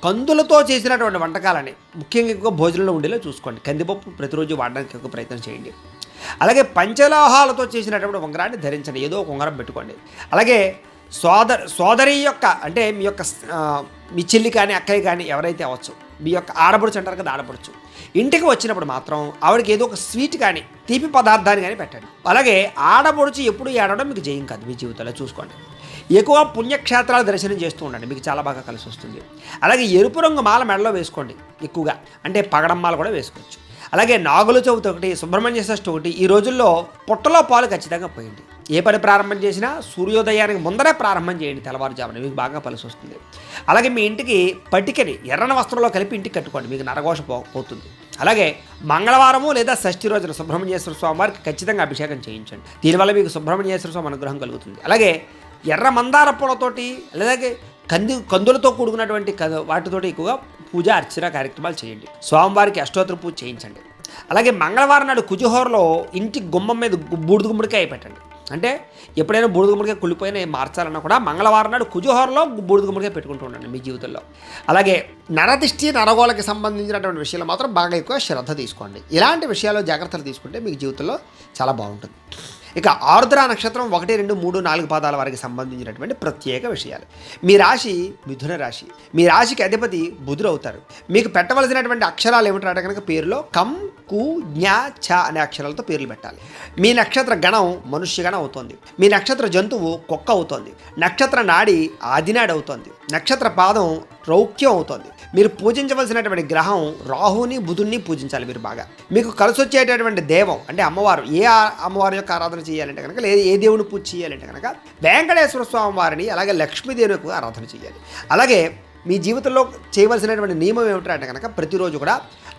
కందులతో చేసినటువంటి వంటకాలని ముఖ్యంగా ఎక్కువ భోజనంలో ఉండేలా చూసుకోండి. కందిపప్పు ప్రతిరోజు వాడడానికి ఎక్కువ ప్రయత్నం చేయండి. అలాగే పంచలోహాలతో చేసినటువంటి ఉంగరాన్ని ధరించండి, ఏదో ఒక ఉంగరం పెట్టుకోండి. అలాగే సోదరి యొక్క అంటే మీ యొక్క మీ చెల్లి కానీ అక్కయ్య కానీ ఎవరైతే అవ్వచ్చు, మీ యొక్క ఆడపడుచు అంటారు కదా, ఆడపడుచు ఇంటికి వచ్చినప్పుడు మాత్రం ఆవిడకి ఏదో ఒక స్వీట్ కానీ తీపి పదార్థాన్ని కానీ పెట్టండి. అలాగే ఆడపడుచు ఎప్పుడు ఏడవడం మీకు జయం కాదు మీ జీవితంలో, చూసుకోండి. ఎక్కువ పుణ్యక్షేత్రాలు దర్శనం చేస్తూ ఉండండి, మీకు చాలా బాగా కలిసి వస్తుంది. అలాగే ఎరుపు రంగు మాల మెడలో వేసుకోండి ఎక్కువగా, అంటే పగడం మాల కూడా వేసుకోవచ్చు. అలాగే నాగుల చవితి ఒకటి, సుబ్రహ్మణ్య షష్ఠి ఒకటి, ఈ రోజుల్లో పుట్టలో పాలు ఖచ్చితంగా పోయండి. ఏ పని ప్రారంభం చేసినా సూర్యోదయానికి ముందరే ప్రారంభం చేయండి, తెల్లవారుజామున, మీకు బాగా కలిసి వస్తుంది. అలాగే మీ ఇంటికి పటికని ఎర్రని వస్త్రంలో కలిపి ఇంటికి కట్టుకోండి, మీకు నరఘోష పోతుంది. అలాగే మంగళవారము లేదా షష్ఠి రోజున సుబ్రహ్మణ్యేశ్వర స్వామి వారికి ఖచ్చితంగా అభిషేకం చేయించండి, దీనివల్ల మీకు సుబ్రహ్మణ్యేశ్వర స్వామి అనుగ్రహం కలుగుతుంది. అలాగే ఎర్ర మందార పూలతోటి అలాగే కందులతో కూడుకున్నటువంటి వాటితోటి ఎక్కువగా పూజ అర్చన కార్యక్రమాలు చేయండి. స్వామివారికి అష్టోత్తర పూజ చేయించండి. అలాగే మంగళవారం నాడు కుజుహోరలో ఇంటి గుమ్మం మీద బూడిద గుమ్మడికాయ పెట్టండి. అంటే ఎప్పుడైనా బూడిద గుమ్మడికాయ కుళ్ళిపోయినా మార్చాలన్నా కూడా మంగళవారం నాడు కుజుహోరలో బూడిద గుమ్మడికాయ పెట్టుకుంటూ ఉండండి మీ జీవితంలో. అలాగే నరదిష్టి నరగోళకి సంబంధించినటువంటి విషయాలు మాత్రం బాగా ఎక్కువ శ్రద్ధ తీసుకోండి. ఇలాంటి విషయాల్లో జాగ్రత్తలు తీసుకుంటే మీకు జీవితంలో చాలా బాగుంటుంది. ఇక ఆరుద్ర నక్షత్రం 1, 2, 3, 4 పాదాల వారికి సంబంధించినటువంటి ప్రత్యేక విషయాలు. మీ రాశి మిథున రాశి, మీ రాశికి అధిపతి బుధుడు అవుతారు. మీకు పెట్టవలసినటువంటి అక్షరాలు ఏమిటంటే కనుక పేరులో కం, కు, జ్ఞ, చ అనే అక్షరాలతో పేర్లు పెట్టాలి. మీ నక్షత్ర గణం మనుష్యగణం అవుతుంది. మీ నక్షత్ర జంతువు కుక్క అవుతుంది. నక్షత్ర నాడి ఆదినాడి అవుతుంది. నక్షత్ర పాదం రౌక్యం అవుతుంది. మీరు పూజించవలసినటువంటి గ్రహం రాహుని బుధుడిని పూజించాలి మీరు బాగా. మీకు కలిసి వచ్చేటటువంటి దేవం అంటే అమ్మవారు, ఏ అమ్మవారి యొక్క ఆరాధన చేయాలంటే కనుక, లేదా ఏ దేవుని పూజ చేయాలంటే కనుక వెంకటేశ్వర స్వామి వారిని, అలాగే లక్ష్మీదేవిని ఆరాధన చేయాలి. అలాగే మీ జీవితంలో చేయవలసినటువంటి నియమం ఏమిటంటే కనుక ప్రతిరోజు కూడా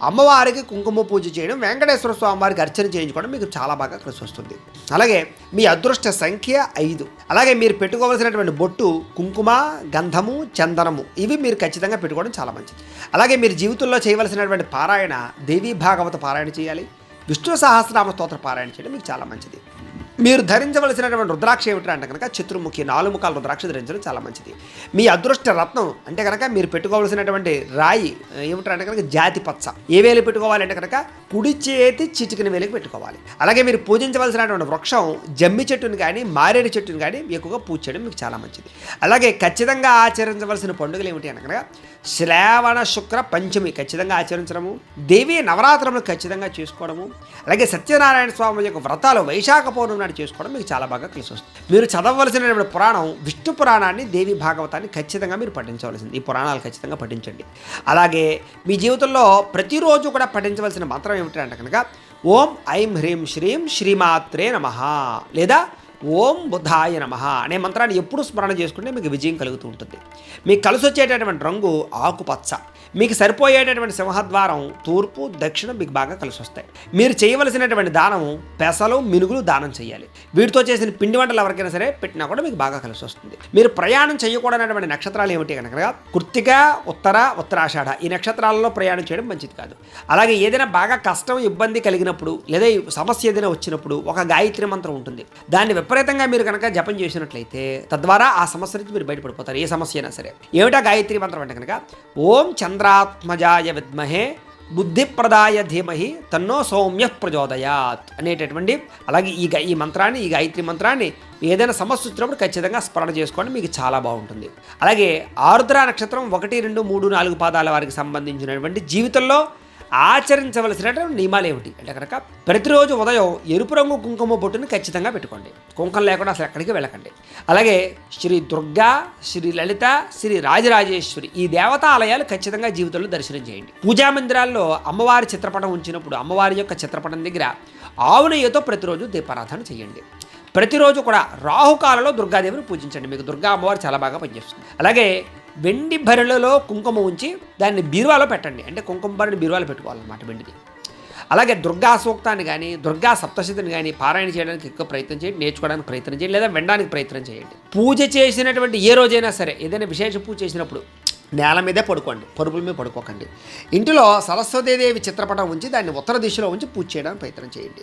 అమ్మవారికి కుంకుమ పూజ చేయడం, వెంకటేశ్వర స్వామి వారికి అర్చన చేయించుకోవడం మీకు చాలా బాగా కలిసి వస్తుంది. అలాగే మీ అదృష్ట సంఖ్య 5. అలాగే మీరు పెట్టుకోవాల్సినటువంటి బొట్టు కుంకుమ, గంధము, చందనము, ఇవి మీరు ఖచ్చితంగా పెట్టుకోవడం చాలా మంచిది. అలాగే మీరు జీవితంలో చేయవలసినటువంటి పారాయణ దేవీ భాగవత పారాయణ చేయాలి. విష్ణు సహస్రనామ స్తోత్ర పారాయణ చేయడం మీకు చాలా మంచిది. మీరు ధరించవలసినటువంటి రుద్రాక్ష ఏమిటంటే కనుక చతుర్ముఖి 4 ముఖాల రుద్రాక్ష ధరించడం చాలా మంచిది. మీ అదృష్ట రత్నం అంటే కనుక మీరు పెట్టుకోవాల్సినటువంటి రాయి ఏమిటంటే కనుక జాతి పచ్చ. ఏ వేలు పెట్టుకోవాలంటే కనుక కుడి చేతి చిటికిన వేలికి పెట్టుకోవాలి. అలాగే మీరు పూజించవలసినటువంటి వృక్షం జమ్మి చెట్టుని కానీ మారేడు చెట్టుని కానీ ఎక్కువగా పూజ చేయడం మీకు చాలా మంచిది. అలాగే ఖచ్చితంగా ఆచరించవలసిన పండుగలు ఏమిటి అంటే కనుక శ్రావణ శుక్ర పంచమి ఖచ్చితంగా ఆచరించడము, దేవీ నవరాత్రులు ఖచ్చితంగా చేసుకోవడము, అలాగే సత్యనారాయణ స్వామి యొక్క వ్రతాలు వైశాఖ పౌర్ణమి నాడు చేసుకోవడం మీకు చాలా బాగా కలిసి వస్తుంది. మీరు చదవవలసినటువంటి పురాణం విష్ణు పురాణాన్ని, దేవి భాగవతాన్ని ఖచ్చితంగా మీరు పఠించవలసింది. ఈ పురాణాలు ఖచ్చితంగా పఠించండి. అలాగే మీ జీవితంలో ప్రతిరోజు కూడా పఠించవలసిన మంత్రం ఏమిటంటే కనుక ఓం ఐం హ్రీం శ్రీం శ్రీమాత్రే నమః లేదా ఓం బుద్ధాయ నమః అనే మంత్రాన్ని ఎప్పుడు స్మరణ చేసుకుంటే మీకు విజయం కలుగుతూ ఉంటుంది. మీకు కలిసి వచ్చేటటువంటి రంగు ఆకుపచ్చ. మీకు సరిపోయేటటువంటి సింహద్వారం తూర్పు, దక్షిణం మీకు బాగా కలిసి వస్తాయి. మీరు చేయవలసినటువంటి దానం పెసలు, మినుగులు దానం చేయాలి. వీటితో చేసిన పిండి వంటలు ఎవరికైనా సరే పెట్టినా కూడా మీకు బాగా కలిసి వస్తుంది. మీరు ప్రయాణం చేయకూడనటువంటి నక్షత్రాలు ఏమిటి కనుక కృత్తిక, ఉత్తరాషాఢ ఈ నక్షత్రాలలో ప్రయాణం చేయడం మంచిది కాదు. అలాగే ఏదైనా బాగా కష్టం, ఇబ్బంది కలిగినప్పుడు లేదా సమస్య ఏదైనా వచ్చినప్పుడు ఒక గాయత్రి మంత్రం ఉంటుంది. దాన్ని విపరీతంగా మీరు కనుక జపం చేసినట్లయితే తద్వారా ఆ సమస్య నుంచి మీరు బయటపడిపోతారు, ఏ సమస్య అయినా సరే. ఏమిటా గాయత్రి మంత్రం అంటే కనుక ఓం చంద్రాత్మజాయ విద్మహే బుద్ధిప్రదాయ ధీమహి తన్నో సౌమ్య ప్రచోదయాత్ అనేటటువంటి. అలాగే ఈ మంత్రాన్ని, ఈ గాయత్రి మంత్రాన్ని ఏదైనా సమస్య వచ్చినప్పుడు ఖచ్చితంగా స్మరణ చేసుకోండి, మీకు చాలా బాగుంటుంది. అలాగే ఆరుద్ర నక్షత్రం 1, 2, 3, 4 పాదాల వారికి సంబంధించినటువంటి జీవితంలో ఆచరించవలసినటువంటి నియమాలు ఏమిటి అంటే కనుక ప్రతిరోజు ఉదయం ఎరుపు రంగు కుంకుమ బొట్టుని ఖచ్చితంగా పెట్టుకోండి. కుంకుమ లేకుండా అసలు ఎక్కడికి వెళ్ళకండి. అలాగే శ్రీ దుర్గా, శ్రీ లలిత, శ్రీ రాజరాజేశ్వరి ఈ దేవతా ఆలయాలు ఖచ్చితంగా జీవితంలో దర్శనం చేయండి. పూజా మందిరాల్లో అమ్మవారి చిత్రపటం ఉంచినప్పుడు అమ్మవారి యొక్క చిత్రపటం దగ్గర ఆవు నెయ్యితో ప్రతిరోజు దీపారాధన చేయండి. ప్రతిరోజు కూడా రాహుకాలలో దుర్గాదేవిని పూజించండి, మీకు దుర్గా అమ్మవారు చాలా బాగా పనిచేస్తుంది. అలాగే వెండి భరిణలో కుంకుమ ఉంచి దాన్ని బీరువాలో పెట్టండి, అంటే కుంకుమ భరిణి బీరువాలో పెట్టుకోవాలన్నమాట వెండిది. అలాగే దుర్గా సూక్తాన్ని కానీ దుర్గా సప్తశతిని కానీ పారాయణ చేయడానికి ఎక్కువ ప్రయత్నం చేయండి, నేర్చుకోవడానికి ప్రయత్నం చేయండి, లేదా వినడానికి ప్రయత్నం చేయండి. పూజ చేసినటువంటి ఏ రోజైనా సరే ఏదైనా విశేష పూజ చేసినప్పుడు నేల మీదే పడుకోండి, పరుపుల మీద పడుకోకండి. ఇంటిలో సరస్వతీదేవి చిత్రపటం ఉంచి దాన్ని ఉత్తర దిశలో ఉంచి పూజ చేయడానికి ప్రయత్నం చేయండి.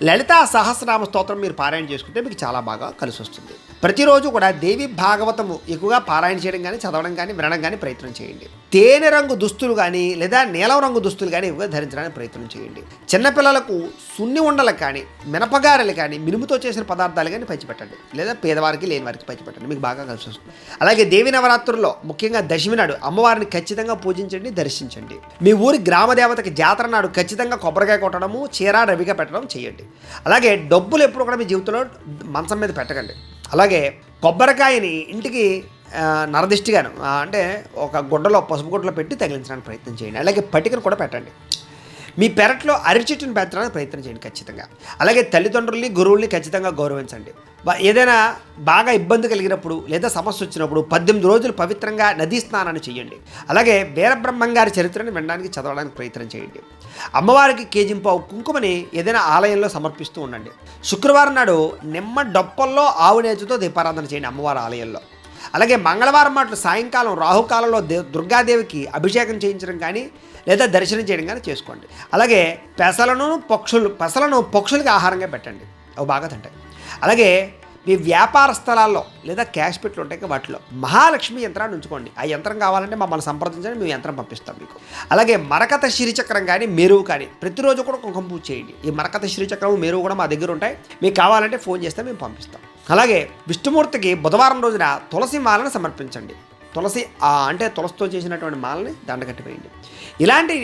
లలితా సహస్రనామ స్తోత్రం మీరు పారాయణ చేసుకుంటే మీకు చాలా బాగా కలిసి వస్తుంది. ప్రతిరోజు కూడా దేవి భాగవతము ఎక్కువగా పారాయణ చేయడం కానీ, చదవడం కానీ, వినడం కానీ ప్రయత్నం చేయండి. తేనె రంగు దుస్తులు కానీ లేదా నీలం రంగు దుస్తులు కానీ ఎక్కువగా ధరించడానికి ప్రయత్నం చేయండి. చిన్నపిల్లలకు సున్ని ఉండలు కానీ, మినపగారెలు కానీ, మినుముతో చేసిన పదార్థాలు కానీ పంచిపెట్టండి. లేదా పేదవారికి లేని వారికి పంచిపెట్టండి, మీకు బాగా కలిసి వస్తుంది. అలాగే దేవి నవరాత్రుల్లో ముఖ్యంగా దశమి నాడు అమ్మవారిని ఖచ్చితంగా పూజించండి, దర్శించండి. మీ ఊరి గ్రామ దేవతకి జాతర నాడు ఖచ్చితంగా కొబ్బరికాయ కొట్టడము, చీర రవిగా పెట్టడం చేయండి. అలాగే డబ్బులు ఎప్పుడు కూడా మీ జీవితంలో మంచం మీద పెట్టకండి. అలాగే కొబ్బరికాయని ఇంటికి నరదిష్టిగాను అంటే ఒక గుడ్డలో, పసుపు గుడ్డలో పెట్టి తగిలించడానికి ప్రయత్నం చేయండి. అలాగే పటికను కూడా పెట్టండి. మీ పెరట్లో అరటి చెట్టును పెంచడానికి ప్రయత్నం చేయండి ఖచ్చితంగా. అలాగే తల్లిదండ్రుల్ని, గురువుల్ని ఖచ్చితంగా గౌరవించండి. ఏదైనా బాగా ఇబ్బంది కలిగినప్పుడు లేదా సమస్య వచ్చినప్పుడు 18 రోజులు పవిత్రంగా నదీ స్నానాన్ని చేయండి. అలాగే వీరబ్రహ్మంగారి చరిత్రను వినడానికి, చదవడానికి ప్రయత్నం చేయండి. అమ్మవారికి కేజింపావు కుంకుమని ఏదైనా ఆలయంలో సమర్పిస్తూ ఉండండి. శుక్రవారం నాడు నిమ్మ డొప్పల్లో ఆవు నేతితో దీపారాధన చేయండి అమ్మవారి ఆలయంలో. అలాగే మంగళవారం మాటలు సాయంకాలం రాహుకాలంలో దుర్గాదేవికి అభిషేకం చేయించడం కానీ లేదా దర్శనం చేయడం కానీ చేసుకోండి. అలాగే పెసలను పక్షులకి ఆహారంగా పెట్టండి, అవి బాగా తింటాయి. అలాగే మీ వ్యాపార స్థలాల్లో లేదా క్యాష్ పెట్లు ఉంటాయి వాటిలో మహాలక్ష్మి యంత్రాన్ని ఉంచుకోండి. ఆ యంత్రం కావాలంటే మమ్మల్ని సంప్రదించండి, మేము యంత్రం పంపిస్తాం మీకు. అలాగే మరకత శ్రీచక్రం కానీ, మేరువు కానీ ప్రతిరోజు కూడా కుంకుమ పూజ చేయండి. ఈ మరకత శ్రీచక్రం, మేరువు కూడా మా దగ్గర ఉంటాయి. మీకు కావాలంటే ఫోన్ చేస్తే మేము పంపిస్తాం. అలాగే విష్ణుమూర్తికి బుధవారం రోజున తులసి మాలను సమర్పించండి. తులసితో చేసినటువంటి మాలని దండకట్టిపోయండి. ఇలాంటి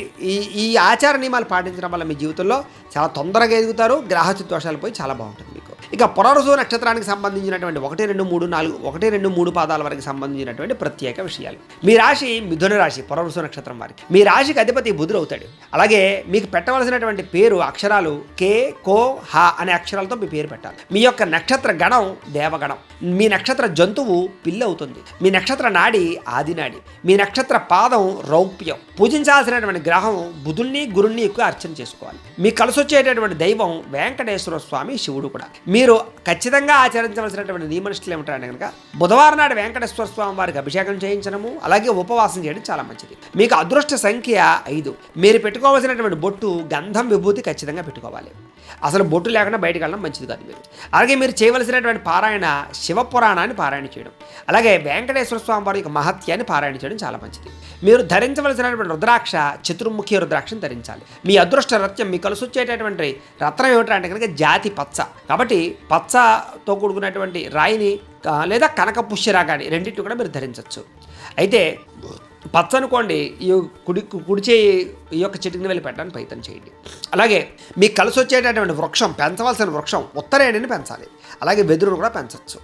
ఈ ఆచార నియమాలు పాటించడం వల్ల మీ జీవితంలో చాలా తొందరగా ఎదుగుతారు. గ్రహస్థితి దోషాలు పోయి చాలా బాగుంటుంది మీకు. ఇక పునర్వసు నక్షత్రానికి సంబంధించినటువంటి 1, 2, 3, 4, 1, 2, 3 పాదాల వరకు సంబంధించినటువంటి ప్రత్యేక విషయాలు. మీ రాశి మిథున రాశి, పునర్వసు నక్షత్రం వారికి. మీ రాశికి అధిపతి బుధుడు అవుతాడు. అలాగే మీకు పెట్టవలసినటువంటి పేరు అక్షరాలు కే, కో, హ అనే అక్షరాలతో మీ పేరు పెట్టాలి. మీ యొక్క నక్షత్ర గణం దేవగణం. మీ నక్షత్ర జంతువు పిల్లి అవుతుంది. మీ నక్షత్ర నాడి ఆదినాడి. మీ నక్షత్ర పాదం రౌప్యం. పూజించాల్సినటువంటి గ్రహం బుధుల్ని, గురుణ్ణి ఎక్కువ అర్చన చేసుకోవాలి. మీకు కలిసి వచ్చేటటువంటి దైవం వెంకటేశ్వర స్వామి, శివుడు కూడా. మీరు ఖచ్చితంగా ఆచరించవలసినటువంటి నియమనిష్టలు ఏమిటంటే కనుక బుధవారం నాడు వెంకటేశ్వర స్వామి వారికి అభిషేకం చేయించడము, అలాగే ఉపవాసం చేయడం చాలా మంచిది. మీకు అదృష్ట సంఖ్య 5. మీరు పెట్టుకోవాల్సినటువంటి బొట్టు, గంధం, విభూతి ఖచ్చితంగా పెట్టుకోవాలి. అసలు బొట్టు లేకుండా బయటకు వెళ్ళడం మంచిది కాదు మీరు. అలాగే మీరు చేయవలసినటువంటి పారాయణ శివపురాణాన్ని పారాయణ చేయడం, అలాగే వెంకటేశ్వర స్వామి వారి యొక్క మహత్యాన్ని పారాయణ చేయడం చాలా మంచిది. మీరు ధరించవలసినటువంటి రుద్రాక్ష చతుర్ముఖి రుద్రాక్షను ధరించాలి. మీ అదృష్ట రత్నం, మీకు కలిసి వచ్చేటటువంటి రత్నం ఏమిటంటే కనుక జాతి పచ్చ. కాబట్టి పచ్చతో కూడుకున్నటువంటి రాయిని లేదా కనక పుష్యరా కానీ రెండింటిని కూడా మీరు ధరించవచ్చు. అయితే పచ్చ అనుకోండి, ఈ కుడిచే ఈ యొక్క చెట్టుని వెళ్ళి పెట్టడానికి ప్రయత్నం చేయండి. అలాగే మీకు కలిసి వచ్చేటటువంటి వృక్షం, పెంచవలసిన వృక్షం ఉత్తరేణిని పెంచాలి. అలాగే వెదురును కూడా పెంచవచ్చు.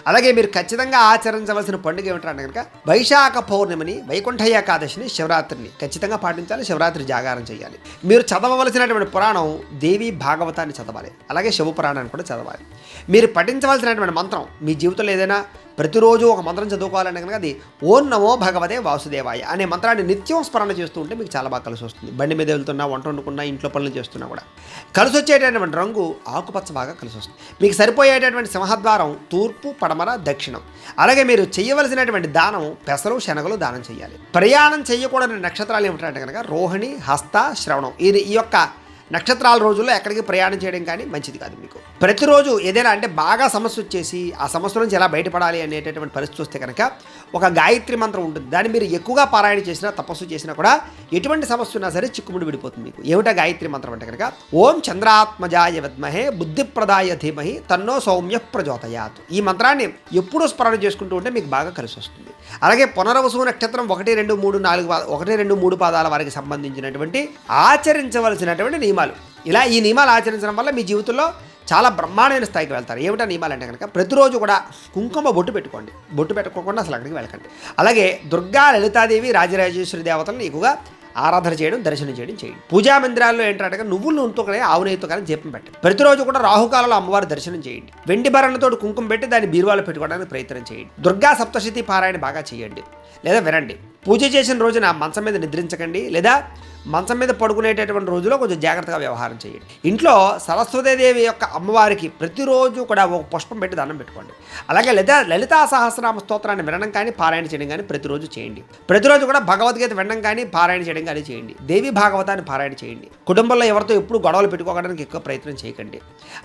అలాగే మీరు ఖచ్చితంగా ఆచరించవలసిన పండుగ ఏమిటంటే కనుక వైశాఖ పౌర్ణమిని, వైకుంఠ ఏకాదశిని, శివరాత్రిని ఖచ్చితంగా పాటించాలి. శివరాత్రి జాగారం చేయాలి. మీరు చదవవలసినటువంటి పురాణం దేవి భాగవతాన్ని చదవాలి. అలాగే శివపురాణాన్ని కూడా చదవాలి. మీరు పఠించవలసినటువంటి మంత్రం, మీ జీవితంలో ఏదైనా ప్రతిరోజు ఒక మంత్రం చదువుకోవాలంటే కనుక అది ఓం నమో భగవతే వాసుదేవాయ అనే మంత్రాన్ని నిత్యం స్మరణ చేస్తూ ఉంటే మీకు చాలా బాగా కలిసి వస్తుంది. బండి మీద వెళ్తున్నా, వంట వండుకున్నా, ఇంట్లో పనులు చేస్తున్నా కూడా కలిసి వచ్చేటటువంటి రంగు ఆకుపచ్చ బాగా కలిసి వస్తుంది. మీకు సరిపోయేటటువంటి సింహద్వారం తూర్పు, పడమర, దక్షిణం. అలాగే మీరు చేయవలసినటువంటి దానం పెసలు, శనగలు దానం చేయాలి. ప్రయాణం చేయకూడని నక్షత్రాలు ఏమిటంటే కనుక రోహిణి, హస్త, శ్రవణం. ఈ యొక్క నక్షత్రాల రోజుల్లో ఎక్కడికి ప్రయాణం చేయడం కానీ మంచిది కాదు మీకు. ప్రతిరోజు ఏదైనా అంటే బాగా సమస్య వచ్చేసి ఆ సమస్య నుంచి ఎలా బయటపడాలి అనేటటువంటి పరిస్థితి వస్తే కనుక ఒక గాయత్రి మంత్రం ఉంటుంది. దాన్ని మీరు ఎక్కువగా పారాయణ చేసినా, తపస్సు చేసినా కూడా ఎటువంటి సమస్య ఉన్నా సరే చిక్కుముడి విడిపోతుంది మీకు. ఏమిటా గాయత్రి మంత్రం అంటే కనుక ఓం చంద్రాత్మజాయ విద్మహే బుద్ధిప్రదాయ ధీమహి తన్నో సౌమ్య ప్రచోదయాత్. ఈ మంత్రాన్ని ఎప్పుడూ స్మరణ చేసుకుంటూ ఉంటే మీకు బాగా కలిసి వస్తుంది. అలాగే పునర్వసు నక్షత్రం 1, 2, 3 పాదాల వారికి సంబంధించినటువంటి ఆచరించవలసినటువంటి నియమాలు. ఇలా ఈ నియమాలు ఆచరించడం వల్ల మీ జీవితంలో చాలా బ్రహ్మాండమైన స్థాయికి వెళ్తారు. ఏమిటా నియమాలు అంటే కనుక ప్రతిరోజు కూడా కుంకుమ బొట్టు పెట్టుకోండి. బొట్టు పెట్టుకోకుండా అసలు అక్కడికి వెళ్ళకండి. అలాగే దుర్గా, లలితాదేవి, రాజరాజేశ్వరి దేవతలను ఎక్కువగా ఆరాధన చేయడం, దర్శనం చేయడం చేయండి. పూజా మందిరాల్లో ఏంటంటే నువ్వుల నూనెతో కానీ, ఆవు నెయ్యితో కానీ దీపం పెట్టండి. ప్రతిరోజు కూడా రాహుకాలంలో అమ్మవారి దర్శనం చేయండి. వెండి భరణతో కుంకుమ పెట్టి దాన్ని బీరువాలో పెట్టుకోవడానికి ప్రయత్నం చేయండి. దుర్గా సప్తశతి పారాయణ బాగా చేయండి లేదా వినండి. పూజ చేసిన రోజున మంచం మీద నిద్రించకండి లేదా మంచం మీద పడుకునేటటువంటి రోజుల్లో కొంచెం జాగ్రత్తగా వ్యవహారం చేయండి. ఇంట్లో సరస్వతీదేవి యొక్క అమ్మవారికి ప్రతిరోజు కూడా ఒక పుష్పం పెట్టి దండం పెట్టుకోండి. అలాగే లలితా సహస్రనామ స్తోత్రాన్ని వినడం కానీ పారాయణ చేయడం కానీ ప్రతిరోజు చేయండి. ప్రతిరోజు కూడా భగవద్గీత వినడం కానీ పారాయణ చేయడం కానీ చేయండి. దేవి భాగవతాన్ని పారాయణ చేయండి. కుటుంబంలో ఎవరితో ఎప్పుడు గొడవలు పెట్టుకోవడానికి ఎక్కువ ప్రయత్నం చేయకండి.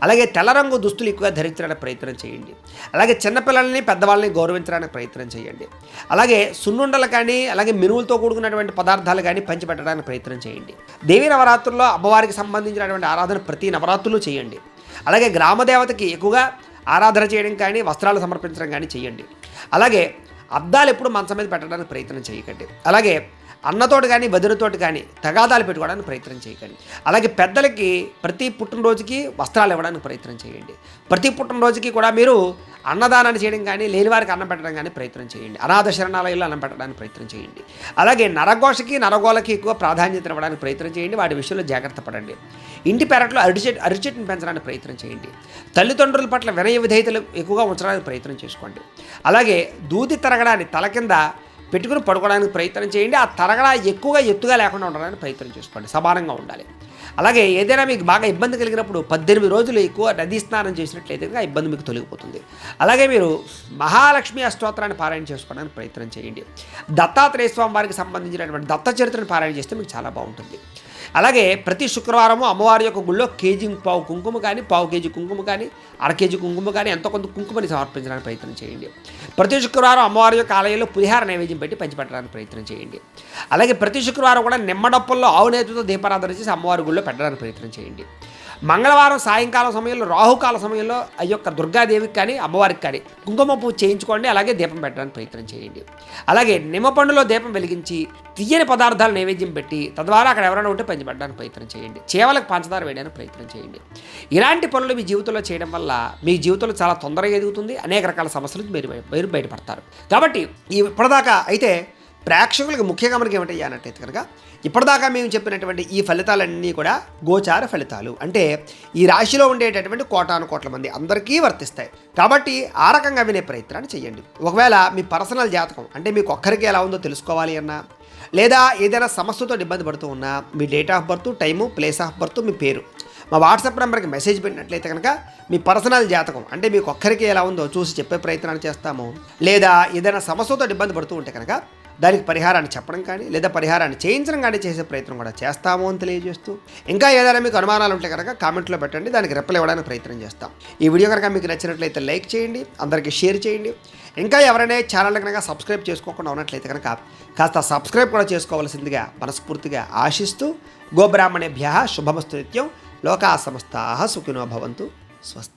అలాగే తెల్ల రంగు దుస్తులు ఎక్కువగా ధరించడానికి ప్రయత్నం చేయండి. అలాగే చిన్నపిల్లల్ని పెద్దవాళ్ళని గౌరవించడానికి ప్రయత్నం చేయండి. అలాగే సున్నుండలు కానీ అలాగే మినువులతో కూడుకున్నటువంటి పదార్థాలు కానీ పంచిపెట్టడానికి ప్రయత్నం చేయండి. దేవీ నవరాత్రుల్లో అమ్మవారికి సంబంధించినటువంటి ఆరాధన ప్రతి నవరాత్రులు చేయండి. అలాగే గ్రామదేవతకి ఎక్కువగా ఆరాధన చేయడం కానీ వస్త్రాలు సమర్పించడం కానీ చేయండి. అలాగే అద్దాలు ఎప్పుడు మంచం మీద పెట్టడానికి ప్రయత్నం చేయకండి. అలాగే అన్నతోటి కానీ వదినతోటి కానీ తగాదాలు పెట్టుకోవడానికి ప్రయత్నం చేయకండి. అలాగే పెద్దలకి ప్రతి పుట్టినరోజుకి వస్త్రాలు ఇవ్వడానికి ప్రయత్నం చేయండి. ప్రతి పుట్టినరోజుకి కూడా మీరు అన్నదానాన్ని చేయడం కానీ లేని వారికి అన్నం పెట్టడం కానీ ప్రయత్నం చేయండి. అనాథ శరణాలయాల్లో అన్నం పెట్టడానికి ప్రయత్నం చేయండి. అలాగే నరగోళకి ఎక్కువ ప్రాధాన్యత ఇవ్వడానికి ప్రయత్నం చేయండి. వాటి విషయంలో జాగ్రత్త పడండి. ఇంటి పెరట్లో అరిచెట్టును పెంచడానికి ప్రయత్నం చేయండి. తల్లిదండ్రుల పట్ల వినయ విధేయతలు ఎక్కువగా ఉంచడానికి ప్రయత్నం చేసుకోండి. అలాగే దూది తరగడాన్ని తల కింద పెట్టుకుని పడుకోవడానికి ప్రయత్నం చేయండి. ఆ తరగడ ఎక్కువగా ఎత్తుగా లేకుండా ఉండడానికి ప్రయత్నం చేసుకోండి. సమానంగా ఉండాలి. అలాగే ఏదైనా మీకు బాగా ఇబ్బంది కలిగినప్పుడు 18 రోజులు ఎక్కువ నదీ స్నానం చేసినట్లయితే ఆ ఇబ్బంది మీకు తొలగిపోతుంది. అలాగే మీరు మహాలక్ష్మి అష్టోత్తరాన్ని పారాయణ చేసుకోవడానికి ప్రయత్నం చేయండి. దత్తాత్రేయ స్వామి వారికి సంబంధించినటువంటి దత్త చరిత్రను పారాయణ చేస్తే మీకు చాలా బాగుంటుంది. అలాగే ప్రతి శుక్రవారము అమ్మవారి యొక్క గుళ్ళో పావు కుంకుమ కానీ పావు కేజీ కుంకుమ కానీ అర కేజీ కుంకుమ కానీ ఎంతో కొంత కుంకుమని సమర్పించడానికి ప్రయత్నం చేయండి. ప్రతి శుక్రవారం అమ్మవారి యొక్క ఆలయంలో పులిహార నైవేద్యం పెట్టి పంచిపెట్టడానికి ప్రయత్నం చేయండి. అలాగే ప్రతి శుక్రవారం కూడా నిమ్మడప్పుల్లో ఆవు నేతితో దీపారాధన చేసి అమ్మవారి గుళ్ళో పెట్టడానికి ప్రయత్నం చేయండి. మంగళవారం సాయంకాలం సమయంలో రాహుకాల సమయంలో ఆ యొక్క దుర్గాదేవికి కానీ అమ్మవారికి కానీ కుంకుమ పూజ చేయించుకోండి. అలాగే దీపం పెట్టడానికి ప్రయత్నం చేయండి. అలాగే నిమ్మపండులో దీపం వెలిగించి తీయని పదార్థాలు నైవేద్యం పెట్టి తద్వారా అక్కడ ఎవరైనా ఉంటే పంచిపెట్టడానికి ప్రయత్నం చేయండి. చేవలకు పంచదార వేయడానికి ప్రయత్నం చేయండి. ఇలాంటి పనులు మీ జీవితంలో చేయడం వల్ల మీ జీవితంలో చాలా తొందరగా ఎదుగుతుంది. అనేక రకాల సమస్యలు మీరు బయటపడతారు. కాబట్టి ఇప్పటిదాకా అయితే ప్రేక్షకులకు ముఖ్యంగా మనకి ఏమిటయ్యా అన్నట్టయితే కనుక ఇప్పటిదాకా మేము చెప్పినటువంటి ఈ ఫలితాలన్నీ కూడా గోచార ఫలితాలు, అంటే ఈ రాశిలో ఉండేటటువంటి కోటాను కోట్ల మంది అందరికీ వర్తిస్తాయి. కాబట్టి ఆ రకంగా వినే ప్రయత్నాన్ని చేయండి. ఒకవేళ మీ పర్సనల్ జాతకం అంటే మీకు ఒక్కరికి ఎలా ఉందో తెలుసుకోవాలి అన్నా, లేదా ఏదైనా సమస్యతో ఇబ్బంది పడుతూ ఉన్నా మీ date of birth, time, place of birth, మీ పేరు మా వాట్సాప్ నెంబర్కి మెసేజ్ పెట్టినట్లయితే కనుక మీ పర్సనల్ జాతకం అంటే మీకు ఒక్కరికి ఎలా ఉందో చూసి చెప్పే ప్రయత్నాన్ని చేస్తాము. లేదా ఏదైనా సమస్యతో ఇబ్బంది పడుతూ ఉంటే కనుక దానికి పరిహారాన్ని చెప్పడం కానీ లేదా పరిహారాన్ని చేయించడం కానీ చేసే ప్రయత్నం కూడా చేస్తాము అని తెలియజేస్తూ, ఇంకా ఏదైనా మీకు అనుమానాలు ఉంటే కనుక కామెంట్లో పెట్టండి, దానికి రిప్లై ఇవ్వడానికి ప్రయత్నం చేస్తాం. ఈ వీడియో కనుక మీకు నచ్చినట్లయితే లైక్ చేయండి, అందరికీ షేర్ చేయండి. ఇంకా ఎవరైనా ఛానల్ కనుక సబ్స్క్రైబ్ చేసుకోకుండా ఉన్నట్లయితే కనుక కాస్త సబ్స్క్రైబ్ కూడా చేసుకోవాల్సిందిగా మనస్ఫూర్తిగా ఆశిస్తూ, గోబ్రాహ్మణేభ్యః శుభమస్తు నిత్యం, లోకా సమస్తాః సుఖినో భవంతు, స్వస్తి.